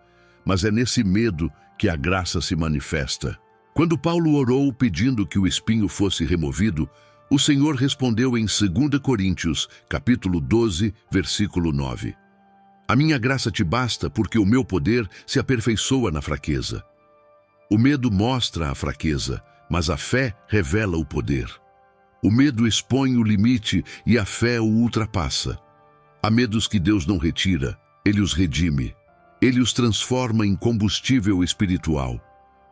Mas é nesse medo que a graça se manifesta. Quando Paulo orou pedindo que o espinho fosse removido, o Senhor respondeu em 2 Coríntios, capítulo 12, versículo 9. A minha graça te basta porque o meu poder se aperfeiçoa na fraqueza. O medo mostra a fraqueza, mas a fé revela o poder. O medo expõe o limite e a fé o ultrapassa. Há medos que Deus não retira, Ele os redime. Ele os transforma em combustível espiritual.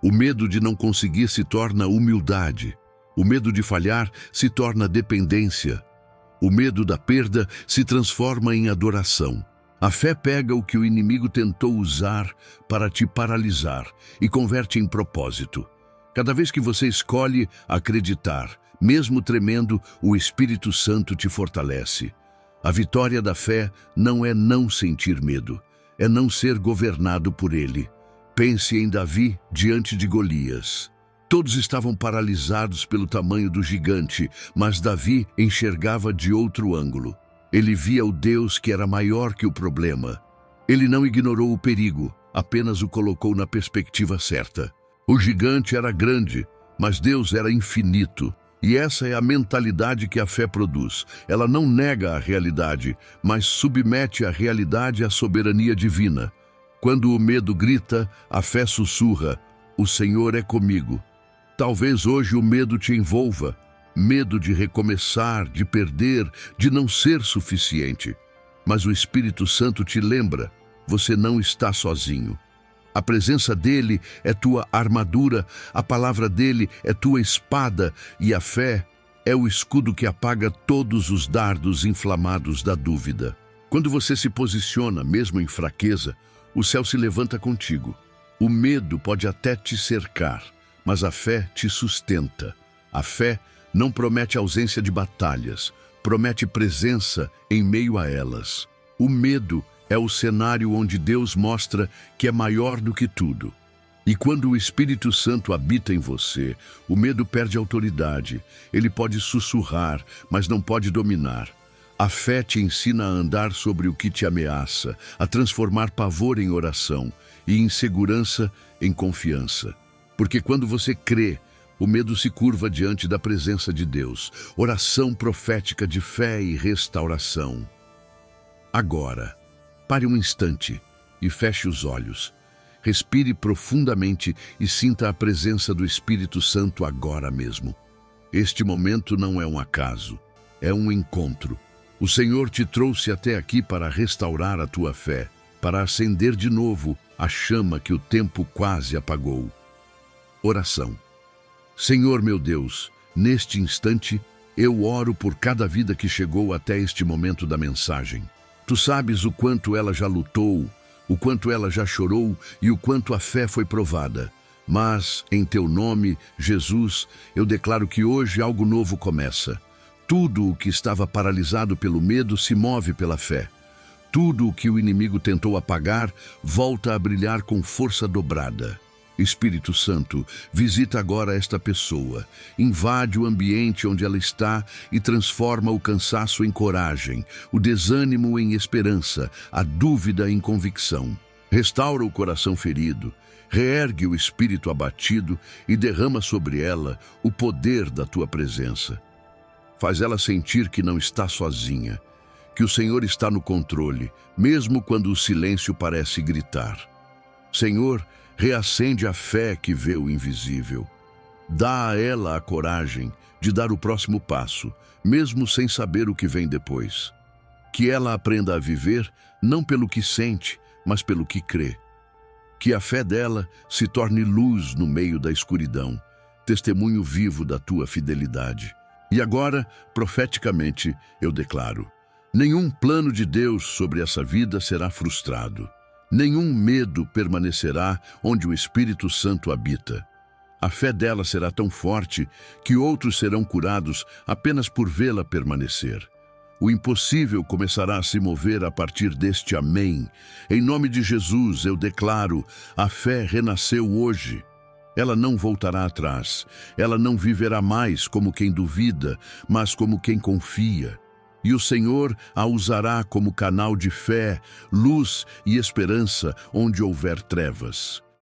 O medo de não conseguir se torna humildade. O medo de falhar se torna dependência. O medo da perda se transforma em adoração. A fé pega o que o inimigo tentou usar para te paralisar e converte em propósito. Cada vez que você escolhe acreditar, mesmo tremendo, o Espírito Santo te fortalece. A vitória da fé não é não sentir medo, é não ser governado por ele. Pense em Davi diante de Golias. Todos estavam paralisados pelo tamanho do gigante, mas Davi enxergava de outro ângulo. Ele via o Deus que era maior que o problema. Ele não ignorou o perigo, apenas o colocou na perspectiva certa. O gigante era grande, mas Deus era infinito. E essa é a mentalidade que a fé produz. Ela não nega a realidade, mas submete a realidade à soberania divina. Quando o medo grita, a fé sussurra: o Senhor é comigo. Talvez hoje o medo te envolva. Medo de recomeçar, de perder, de não ser suficiente. Mas o Espírito Santo te lembra, você não está sozinho. A presença dele é tua armadura, a palavra dele é tua espada e a fé é o escudo que apaga todos os dardos inflamados da dúvida. Quando você se posiciona, mesmo em fraqueza, o céu se levanta contigo. O medo pode até te cercar, mas a fé te sustenta. A fé não promete ausência de batalhas, promete presença em meio a elas. O medo é o cenário onde Deus mostra que é maior do que tudo. E quando o Espírito Santo habita em você, o medo perde autoridade. Ele pode sussurrar, mas não pode dominar. A fé te ensina a andar sobre o que te ameaça, a transformar pavor em oração e insegurança em confiança. Porque quando você crê, o medo se curva diante da presença de Deus. Oração profética de fé e restauração. Agora, pare um instante e feche os olhos. Respire profundamente e sinta a presença do Espírito Santo agora mesmo. Este momento não é um acaso, é um encontro. O Senhor te trouxe até aqui para restaurar a tua fé, para acender de novo a chama que o tempo quase apagou. Oração. Senhor meu Deus, neste instante, eu oro por cada vida que chegou até este momento da mensagem. Tu sabes o quanto ela já lutou, o quanto ela já chorou e o quanto a fé foi provada. Mas, em teu nome, Jesus, eu declaro que hoje algo novo começa. Tudo o que estava paralisado pelo medo se move pela fé. Tudo o que o inimigo tentou apagar volta a brilhar com força dobrada. Espírito Santo, visita agora esta pessoa, invade o ambiente onde ela está e transforma o cansaço em coragem, o desânimo em esperança, a dúvida em convicção. Restaura o coração ferido, reergue o espírito abatido e derrama sobre ela o poder da tua presença. Faz ela sentir que não está sozinha, que o Senhor está no controle, mesmo quando o silêncio parece gritar. Senhor, reacende a fé que vê o invisível. Dá a ela a coragem de dar o próximo passo, mesmo sem saber o que vem depois. Que ela aprenda a viver não pelo que sente, mas pelo que crê. Que a fé dela se torne luz no meio da escuridão, testemunho vivo da tua fidelidade. E agora, profeticamente, eu declaro: nenhum plano de Deus sobre essa vida será frustrado. Nenhum medo permanecerá onde o Espírito Santo habita. A fé dela será tão forte que outros serão curados apenas por vê-la permanecer. O impossível começará a se mover a partir deste amém. Em nome de Jesus, eu declaro: a fé renasceu hoje. Ela não voltará atrás. Ela não viverá mais como quem duvida, mas como quem confia. E o Senhor a usará como canal de fé, luz e esperança onde houver trevas.